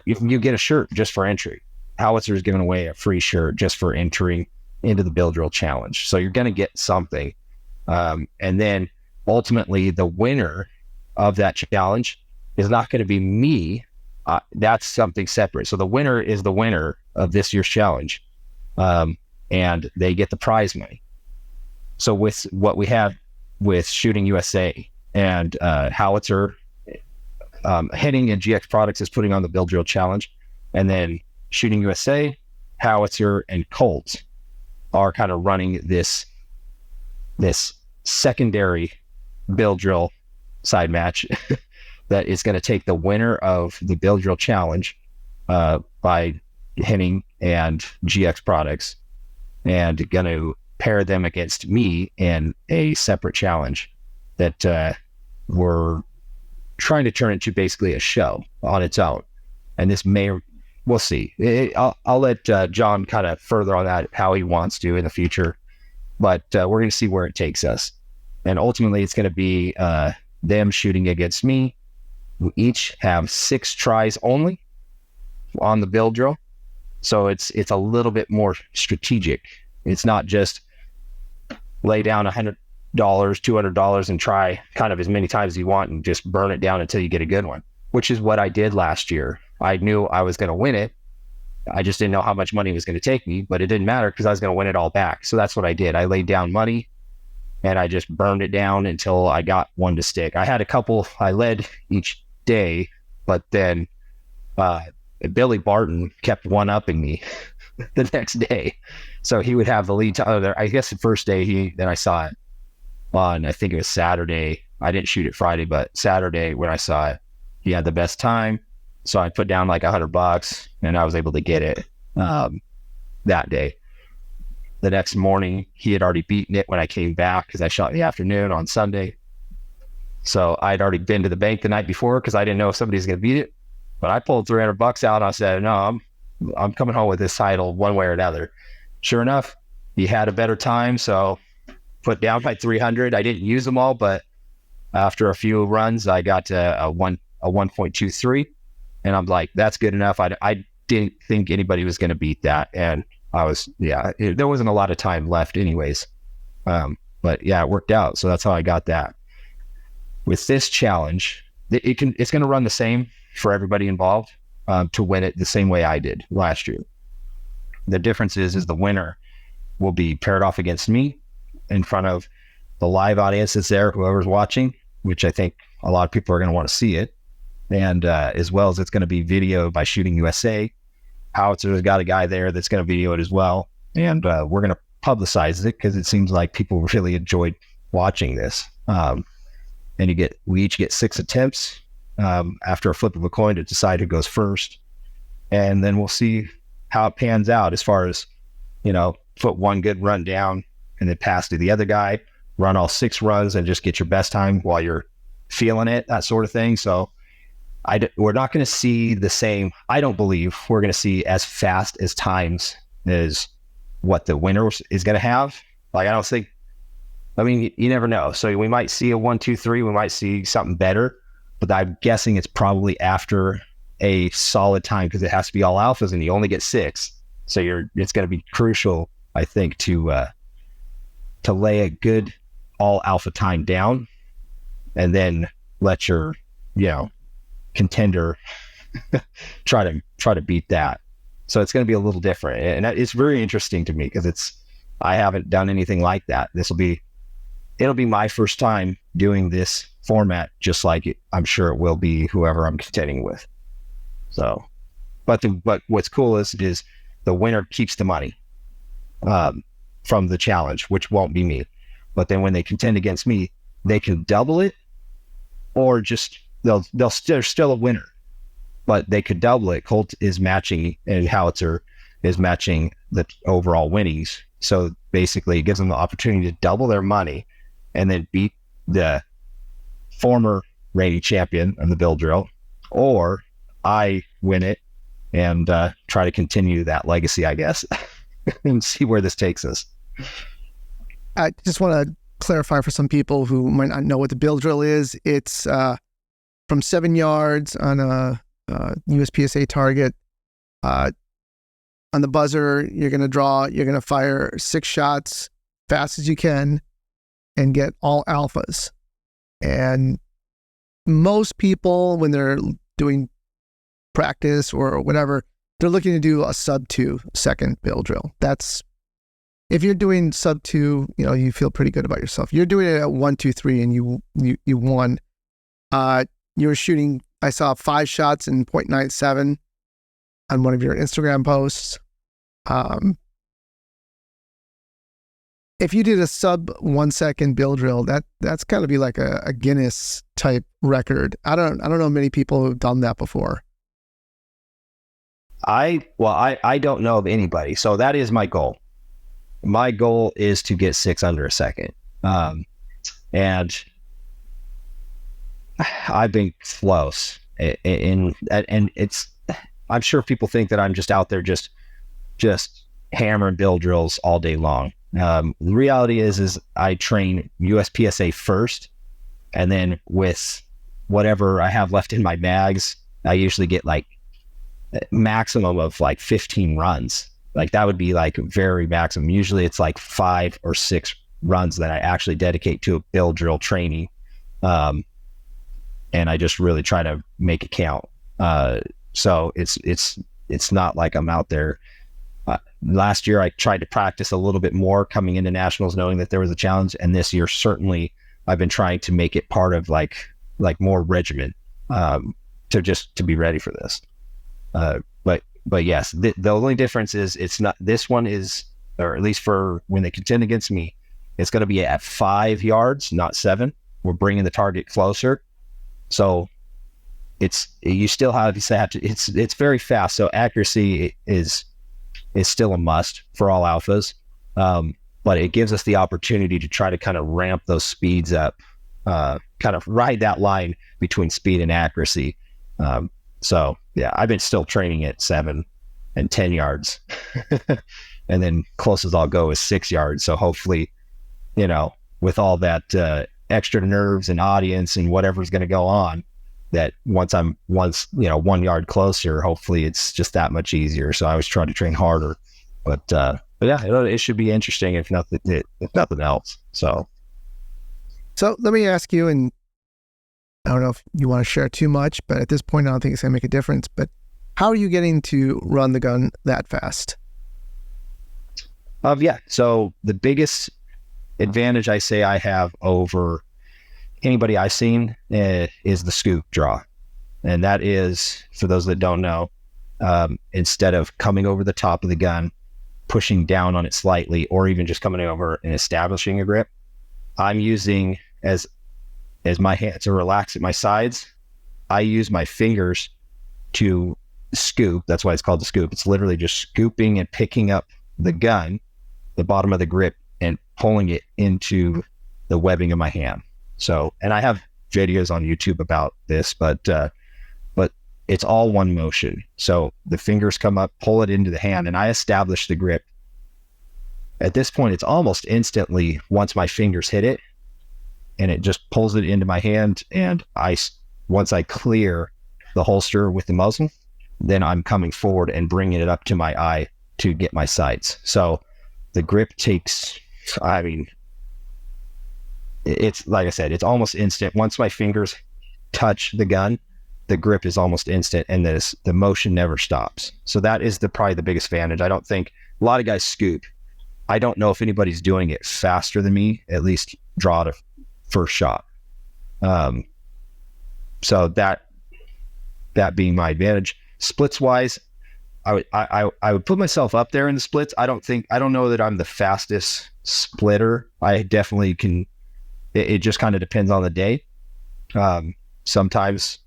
you get a shirt just for entry. Howitzer is giving away a free shirt just for entering into the build drill challenge. So you're going to get something. And then ultimately the winner of that challenge is not going to be me. That's something separate. So the winner is the winner of this year's challenge. And they get the prize money. So with what we have with Shooting USA and Howitzer, Hitting and GX Products is putting on the build drill challenge, and then Shooting USA, Howitzer, and Colt are kind of running this secondary build drill side match that is going to take the winner of the build drill challenge by Hitting and GX Products and going to pair them against me in a separate challenge that we're trying to turn into basically a show on its own. And this we'll see. I'll let John kind of further on that, how he wants to in the future, but we're going to see where it takes us. And ultimately it's going to be them shooting against me. We each have 6 tries only on the build drill. So it's a little bit more strategic. It's not just lay down $100, $200 and try kind of as many times as you want and just burn it down until you get a good one, which is what I did last year. I knew I was going to win it. I just didn't know how much money it was going to take me, but it didn't matter because I was going to win it all back. So that's what I did. I laid down money and I just burned it down until I got one to stick. I had a couple I led each day, but then Billy Barton kept one-upping me the next day. So he would have the lead time. I guess the first day then I saw it on, I think it was Saturday. I didn't shoot it Friday, but Saturday when I saw it, he had the best time. So I put down like $100 and I was able to get it that day. The next morning, he had already beaten it when I came back because I shot in the afternoon on Sunday. So I'd already been to the bank the night before because I didn't know if somebody was going to beat it. But I pulled $300 out and I said, no, I'm coming home with this title one way or another. Sure enough, he had a better time. So put down my 300. I didn't use them all, but after a few runs, I got to a 1.23. And I'm like, that's good enough. I didn't think anybody was going to beat that. And there wasn't a lot of time left anyways. But yeah, it worked out. So that's how I got that. With this challenge, it's going to run the same for everybody involved to win it the same way I did last year. The difference is the winner will be paired off against me in front of the live audience that's there, whoever's watching, which I think a lot of people are going to want to see it. And as well as it's going to be videoed by Shooting USA. Howitzer's got a guy there that's going to video it as well. And we're going to publicize it because it seems like people really enjoyed watching this. And we each get 6 attempts after a flip of a coin to decide who goes first. And then we'll see how it pans out as far as, put one good run down and then pass to the other guy, run all 6 runs and just get your best time while you're feeling it, that sort of thing. So we're not going to see the same. I don't believe we're going to see as fast as times as what the winner is going to have. Like, I don't think, you never know. So we might see a 1, 2, 3. We might see something better, but I'm guessing it's probably after a solid time because it has to be all alphas and you only get 6. So it's going to be crucial, I think, to lay a good all alpha time down and then let your, contender try to beat that. So it's going to be a little different, and it's very interesting to me because I haven't done anything like that. It'll be my first time doing this format, just like I'm sure it will be whoever I'm contending with. So, but what's cool is the winner keeps the money from the challenge, which won't be me. But then when they contend against me, they can double it, or just they're still a winner, but they could double it. Colt is matching and Howitzer is matching the overall winnings. So basically it gives them the opportunity to double their money and then beat the former reigning champion of the bill drill, or I win it and try to continue that legacy, I guess, and see where this takes us. I just want to clarify for some people who might not know what the bill drill is. It's from 7 yards on a USPSA target. On the buzzer, you're going to fire 6 shots fast as you can and get all alphas. And most people, when they're doing practice or whatever, they're looking to do a sub 2 second bill drill. That's, if you're doing sub 2, you feel pretty good about yourself. You're doing it at 1, 2, 3 and you won. You were shooting, I saw 5 shots in 0.97 on one of your Instagram posts. If you did a sub 1 second bill drill, that's got to be like a Guinness type record. I don't know many people who've done that before. I don't know of anybody. So that is my goal. My goal is to get 6 under a second. And I've been close. And it's, I'm sure people think that I'm just out there just hammering bill drills all day long. The reality is I train USPSA first, and then with whatever I have left in my bags, I usually get like maximum of like 15 runs. Like that would be like very maximum. Usually it's like 5 or 6 runs that I actually dedicate to a bill drill training. And I just really try to make it count. So it's not like I'm out there. Last year, I tried to practice a little bit more coming into nationals, knowing that there was a challenge. And this year, certainly, I've been trying to make it part of like more regimen to be ready for this. But yes, the only difference is it's not, this one is, or at least for when they contend against me, it's going to be at 5 yards, not 7. We're bringing the target closer. So you still have to, it's very fast. So accuracy is still a must for all alphas. But it gives us the opportunity to try to kind of ramp those speeds up, kind of ride that line between speed and accuracy. So yeah, I've been still training at 7 and 10 yards and then closest I'll go is 6 yards. So hopefully, with all that, extra nerves and audience and whatever's going to go on, that once 1 yard closer, hopefully it's just that much easier. So I was trying to train harder, but yeah, it should be interesting if nothing else. So let me ask you, and I don't know if you want to share too much, but at this point, I don't think it's going to make a difference, but how are you getting to run the gun that fast? Yeah. So the biggest advantage I say I have over anybody I've seen is the scoop draw. And that is, for those that don't know, instead of coming over the top of the gun, pushing down on it slightly, or even just coming over and establishing a grip, I'm using as my hands are relaxed at my sides, I use my fingers to scoop. That's why it's called the scoop. It's literally just scooping and picking up the gun, the bottom of the grip, and pulling it into the webbing of my hand. So, and I have videos on YouTube about this, but it's all one motion. So the fingers come up, pull it into the hand, and I establish the grip. At this point, it's almost instantly once my fingers hit it, and it just pulls it into my hand. And once I clear the holster with the muzzle, then I'm coming forward and bringing it up to my eye to get my sights. So the grip takes, it's like I said, it's almost instant. Once my fingers touch the gun, the grip is almost instant, and the motion never stops. So that is probably the biggest advantage. I don't think a lot of guys scoop. I don't know if anybody's doing it faster than me, at least draw to first shot. So that being my advantage. Splits wise, I would put myself up there in the splits. I don't know that I'm the fastest splitter. I definitely can. It just kind of depends on the day. Sometimes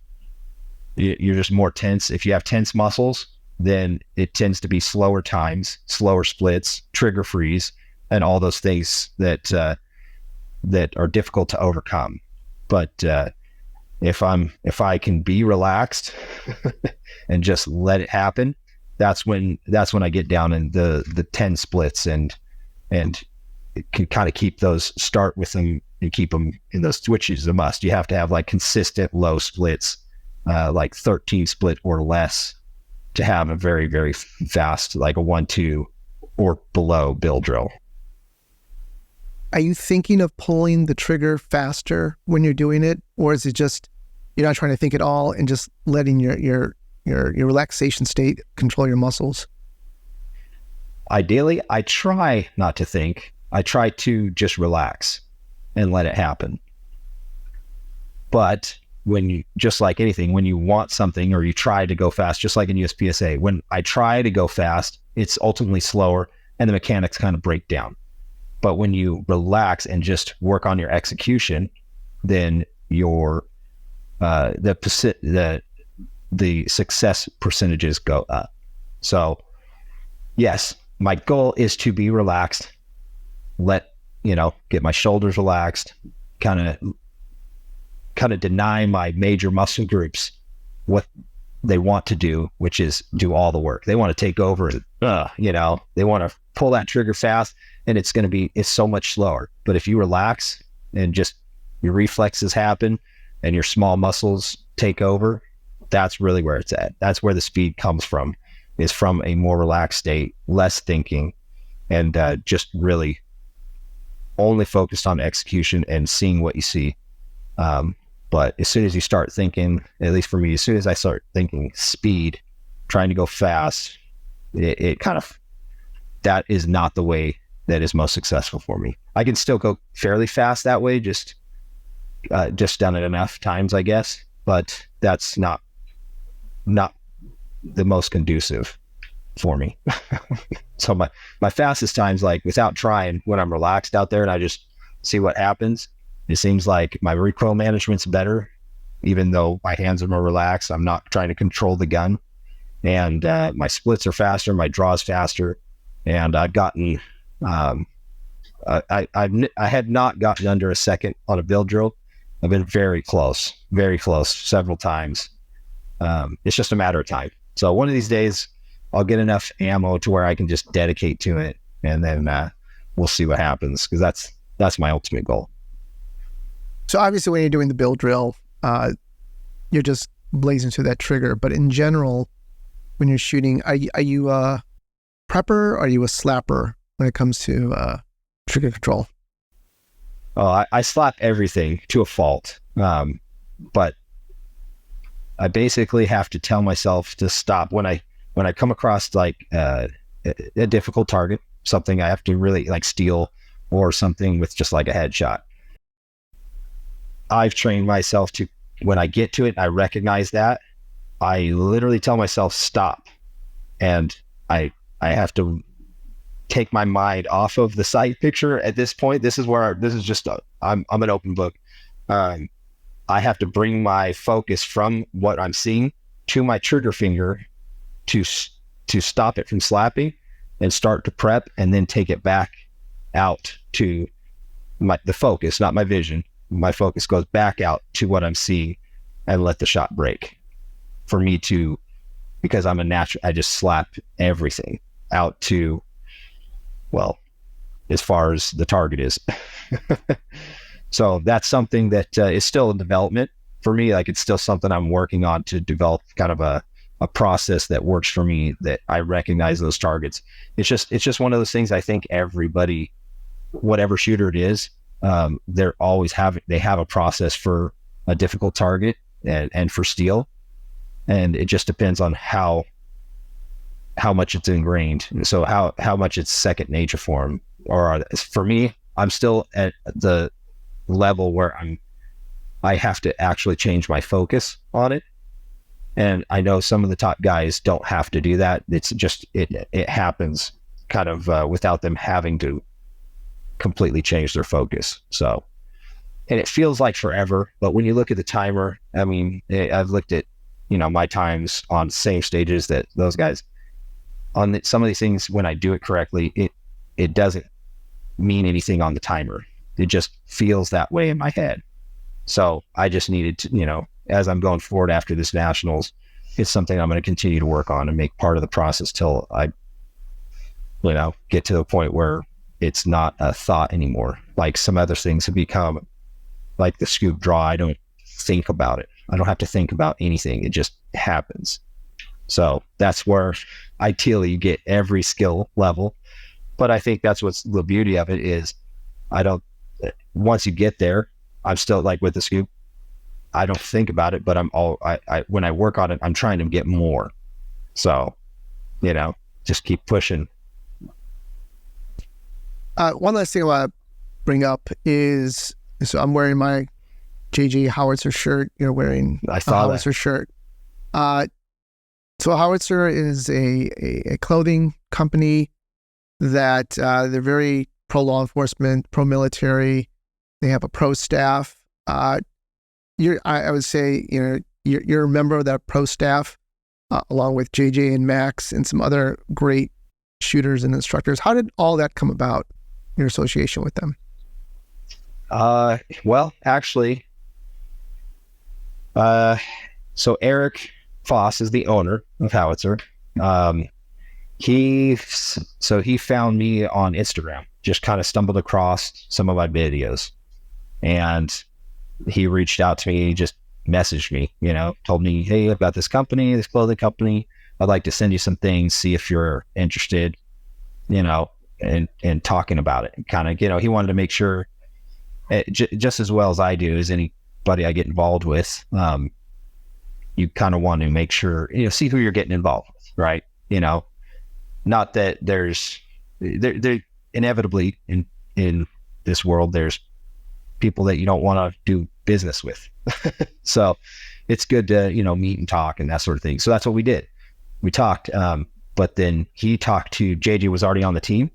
you're just more tense. If you have tense muscles, then it tends to be slower times, slower splits, trigger freeze, and all those things that are difficult to overcome. But if I can be relaxed and just let it happen, that's when I get down in the 10 splits and it can kind of keep those, start with them and keep them in those, which is a must. You have to have like consistent low splits, like 13 split or less, to have a very, very fast, like a 1-2 or below build drill. Are you thinking of pulling the trigger faster when you're doing it, or is it just you're not trying to think at all and just letting your relaxation state control your muscles? Ideally, I try not to think. I try to just relax and let it happen. But when you, just like anything, when you want something or you try to go fast, just like in USPSA, when I try to go fast, it's ultimately slower and the mechanics kind of break down. But when you relax and just work on your execution, then your the success percentages go up. So yes, my goal is to be relaxed, get my shoulders relaxed, kind of deny my major muscle groups what they want to do, which is do all the work. They want to take over, they want to pull that trigger fast, and it's so much slower. But if you relax and just your reflexes happen and your small muscles take over, that's really where it's at. That's where the speed comes from, is from a more relaxed state, less thinking, and just really only focused on execution and seeing what you see. But as soon as you start thinking, at least for me, as soon as I start thinking speed, trying to go fast, it kind of, that is not the way that is most successful for me. I can still go fairly fast that way, just done it enough times, I guess, but that's not the most conducive for me. So my fastest times, like without trying, when I'm relaxed out there and I just see what happens, it seems like my recoil management's better, even though my hands are more relaxed. I'm not trying to control the gun, and my splits are faster, my draws faster, and I've gotten I had not gotten under a second on a build drill. I've been very close several times. It's just a matter of time. So one of these days I'll get enough ammo to where I can just dedicate to it, and then we'll see what happens, because that's my ultimate goal. So obviously when you're doing the build drill, you're just blazing through that trigger. But in general, when you're shooting, are you a prepper or are you a slapper when it comes to trigger control? Oh, I slap everything to a fault. But I basically have to tell myself to stop when I come across like a difficult target, something I have to really like steal, or something with just like a headshot. I've trained myself to, when I get to it, I recognize that, I literally tell myself stop, and I have to take my mind off of the sight picture at this point. This is just I'm an open book. I have to bring my focus from what I'm seeing to my trigger finger to stop it from slapping and start to prep, and then take it back out to the focus, not my vision. My focus goes back out to what I'm seeing and let the shot break. For me to, because I'm a natural, I just slap everything out to, well, as far as the target is. So that's something that is still in development for me. Like, it's still something I'm working on to develop kind of a process that works for me, that I recognize those targets. It's just one of those things. I think everybody, whatever shooter it is, they have a process for a difficult target and for steel. And it just depends on how much it's ingrained. So how much it's second nature for them. Or for me, I'm still at the level where I have to actually change my focus on it. And I know some of the top guys don't have to do that. It's just, it happens kind of without them having to completely change their focus. So, and it feels like forever, but when you look at the timer, I mean, I've looked at, my times on same stages that those guys on some of these things. When I do it correctly, it doesn't mean anything on the timer. It just feels that way in my head. So I just needed to, as I'm going forward after this nationals, it's something I'm going to continue to work on and make part of the process till I, get to the point where it's not a thought anymore. Like some other things have become like the scoop draw. I don't think about it. I don't have to think about anything. It just happens. So that's where ideally you get every skill level. But I think that's what's the beauty of it is once you get there, I'm still like with the scoop, I don't think about it, but when I work on it, I'm trying to get more. So, just keep pushing. One last thing I want to bring up is, so I'm wearing my JJ Howitzer shirt. You're wearing a Howitzer shirt. So Howitzer is a clothing company that they're very pro-law enforcement, pro-military. They have a pro staff. I would say, you're a member of that pro staff, along with JJ and Max and some other great shooters and instructors. How did all that come about, your association with them? Well, actually, so Eric Foss is the owner of Howitzer. He found me on Instagram, just kind of stumbled across some of my videos, and he reached out to me, just messaged me, told me, hey, I've got this clothing company. I'd like to send you some things, see if you're interested, and talking about it. Kind of, he wanted to make sure, just as well as I do, as anybody I get involved with, you kind of want to make sure, see who you're getting involved with, right? Not that there inevitably in this world, there's people that you don't want to do business with. So it's good to, meet and talk and that sort of thing. So that's what we did. We talked, but then he talked to JJ, was already on the team,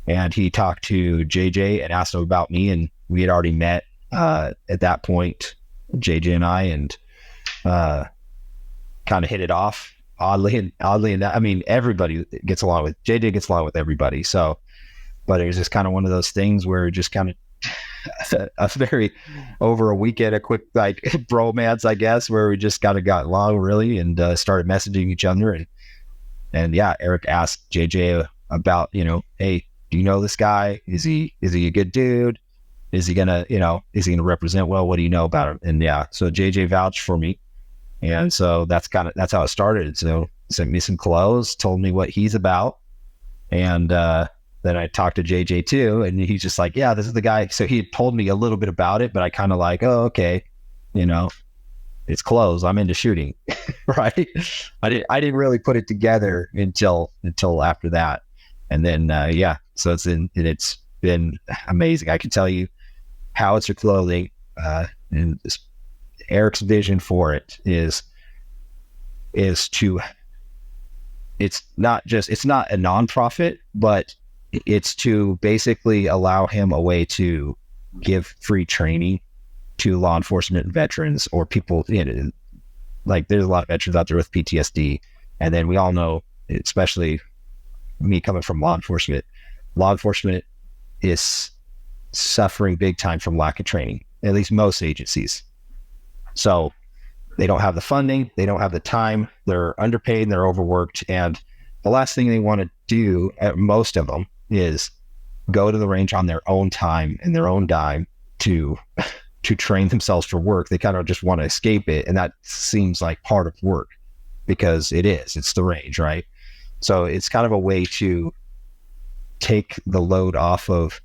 and he talked to JJ and asked him about me, and we had already met at that point, JJ and I, and kind of hit it off. Oddly, and that, I mean, everybody gets along with JJ, gets along with everybody. So, but it was just kind of one of those things where just kind of a very over a weekend, a quick like bromance, I guess, where we just kind of got along really and started messaging each other. And yeah, Eric asked JJ about, hey, do you know this guy? Is he a good dude? Is he gonna represent well? What do you know about him? And yeah, so JJ vouched for me. And so that's how it started. So sent me some clothes, told me what he's about. And then I talked to JJ too. And he's just like, yeah, this is the guy. So he had told me a little bit about it, but I kind of like, oh, okay. It's clothes. I'm into shooting. Right. I didn't really put it together until after that. And then, yeah, so it's been amazing. I can tell you Howitzer Clothing, and this, Eric's vision for it is to, it's not a nonprofit, but it's to basically allow him a way to give free training to law enforcement veterans or people, like there's a lot of veterans out there with PTSD. And then we all know, especially me coming from law enforcement is suffering big time from lack of training, at least most agencies. So they don't have the funding, they don't have the time, they're underpaid and they're overworked. And the last thing they want to do, at most of them, is go to the range on their own time and their own dime to train themselves for work. They kind of just want to escape it. And that seems like part of work because it's the range, right? So it's kind of a way to take the load off of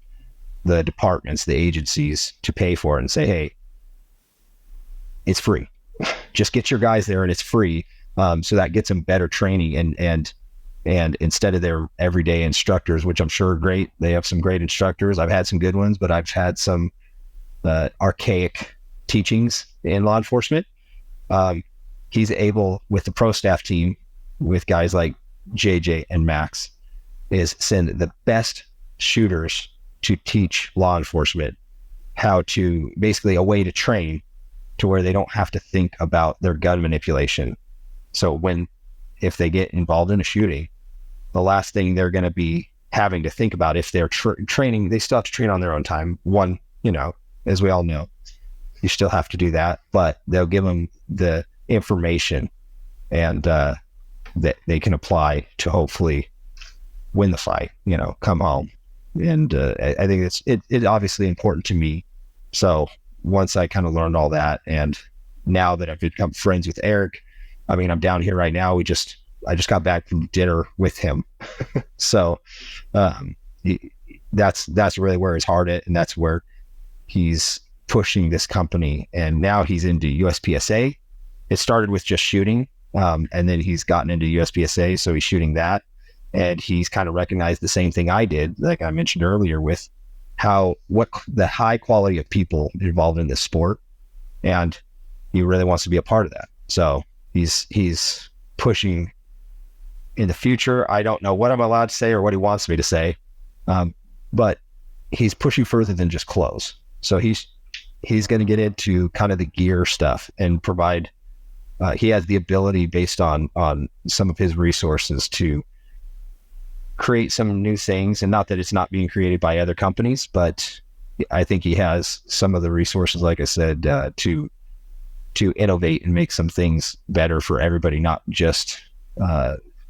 the departments, the agencies, to pay for it and say, hey, it's free. Just get your guys there and it's free. So that gets them better training and instead of their everyday instructors, which I'm sure are great. They have some great instructors. I've had some good ones, but I've had some archaic teachings in law enforcement. He's able, with the pro staff team, with guys like JJ and Max, is send the best shooters to teach law enforcement how to, basically a way to train to where they don't have to think about their gun manipulation. So if they get involved in a shooting, the last thing they're going to be having to think about, if they're training, they still have to train on their own time. One, as we all know, you still have to do that, but they'll give them the information and that they can apply to hopefully win the fight, come home. And I think it's obviously important to me. So once I kind of learned all that, and now that I've become friends with Eric, I mean, I'm down here right now. I just got back from dinner with him. So that's really where his heart is, and that's where he's pushing this company. And now he's into USPSA. It started with just shooting, and then he's gotten into USPSA, so he's shooting that. And he's kind of recognized the same thing I did, like I mentioned earlier, with what the high quality of people involved in this sport, and he really wants to be a part of that. So he's pushing in the future. I don't know what I'm allowed to say or what he wants me to say, but he's pushing further than just clothes. So he's going to get into kind of the gear stuff and provide. He has the ability, based on some of his resources, to create some new things. And not that it's not being created by other companies, but I think he has some of the resources, like I said, to innovate and make some things better for everybody, not just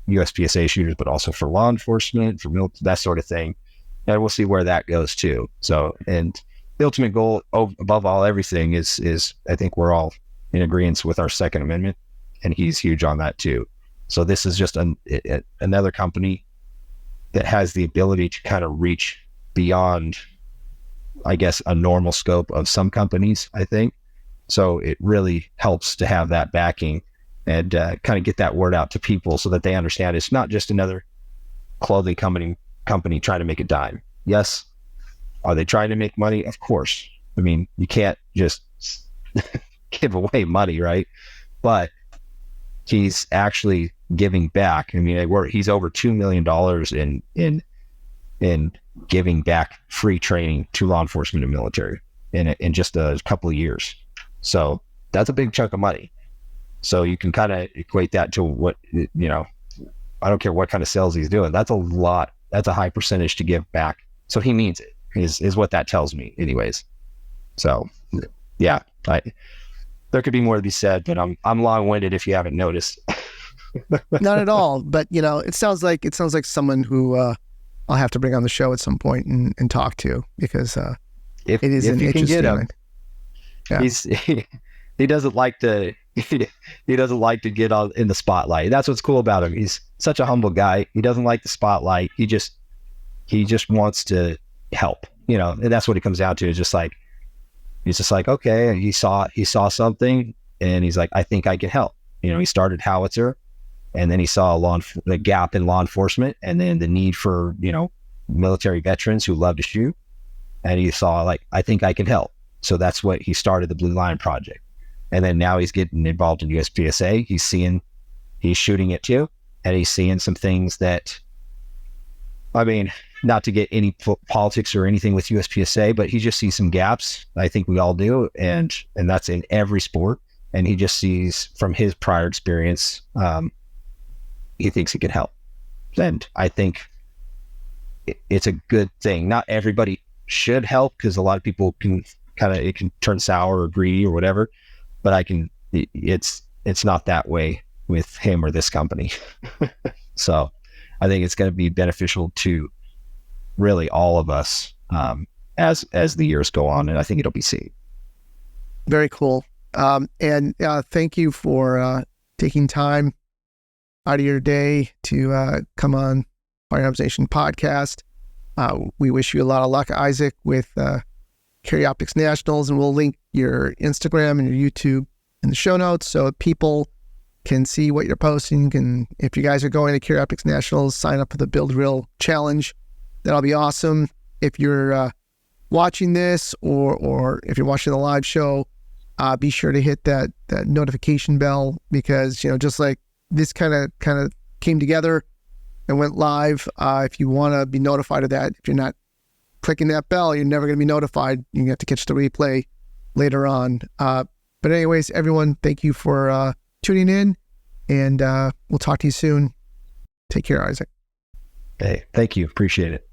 USPSA shooters, but also for law enforcement, for military, that sort of thing. And we'll see where that goes too. So, and the ultimate goal above all everything is I think we're all in agreement with our Second Amendment, and he's huge on that too. So this is just another company that has the ability to kind of reach beyond, I guess, a normal scope of some companies, I think. So it really helps to have that backing and kind of get that word out to people so that they understand it's not just another clothing company trying to make a dime. Yes. Are they trying to make money? Of course. I mean, you can't just give away money, right? But he's actually giving back. I mean, he's over $2 million in giving back free training to law enforcement and military in just a couple of years. So that's a big chunk of money. So you can kind of equate that to what, I don't care what kind of sales he's doing. That's a lot. That's a high percentage to give back. So he means it, is what that tells me anyways. So yeah, there could be more to be said, but I'm long-winded if you haven't noticed. Not at all. But it sounds like someone who I'll have to bring on the show at some point and talk to, because it is an interesting. Yeah. He doesn't like to he doesn't like to get in the spotlight. That's what's cool about him. He's such a humble guy. He doesn't like the spotlight. He just wants to help. And that's what it comes down to. Is he's just like, okay, he saw something, and he's like, I think I can help. He started Howitzer, and then he saw the gap in law enforcement, and then the need for military veterans who love to shoot, and he saw, I think I can help. So that's what he started the Blue Line Project. And then now he's getting involved in USPSA. He's shooting it too. And he's seeing some things that, I mean, not to get any politics or anything with USPSA, but he just sees some gaps. I think we all do. And that's in every sport. And he just sees from his prior experience, he thinks he can help. And I think it's a good thing. Not everybody should help, because a lot of people can it can turn sour or greedy or whatever, but it's not that way with him or this company. So I think it's going to be beneficial to really all of us as the years go on, and I think it'll be seen. Very cool. And thank you for taking time out of your day to come on Firearms Nation podcast. We wish you a lot of luck, Isaac, with Carry Optics Nationals, and we'll link your Instagram and your YouTube in the show notes so people can see what you're posting. And if you guys are going to Carry Optics Nationals, sign up for the Build Real Challenge. That'll be awesome. If you're watching this or if you're watching the live show, be sure to hit that notification bell, because just like this kind of came together and went live. If you want to be notified of that, if you're not clicking that bell, you're never going to be notified. You have to catch the replay later on. But anyways, everyone, thank you for tuning in, and we'll talk to you soon. Take care, Isaac. Hey, thank you. Appreciate it.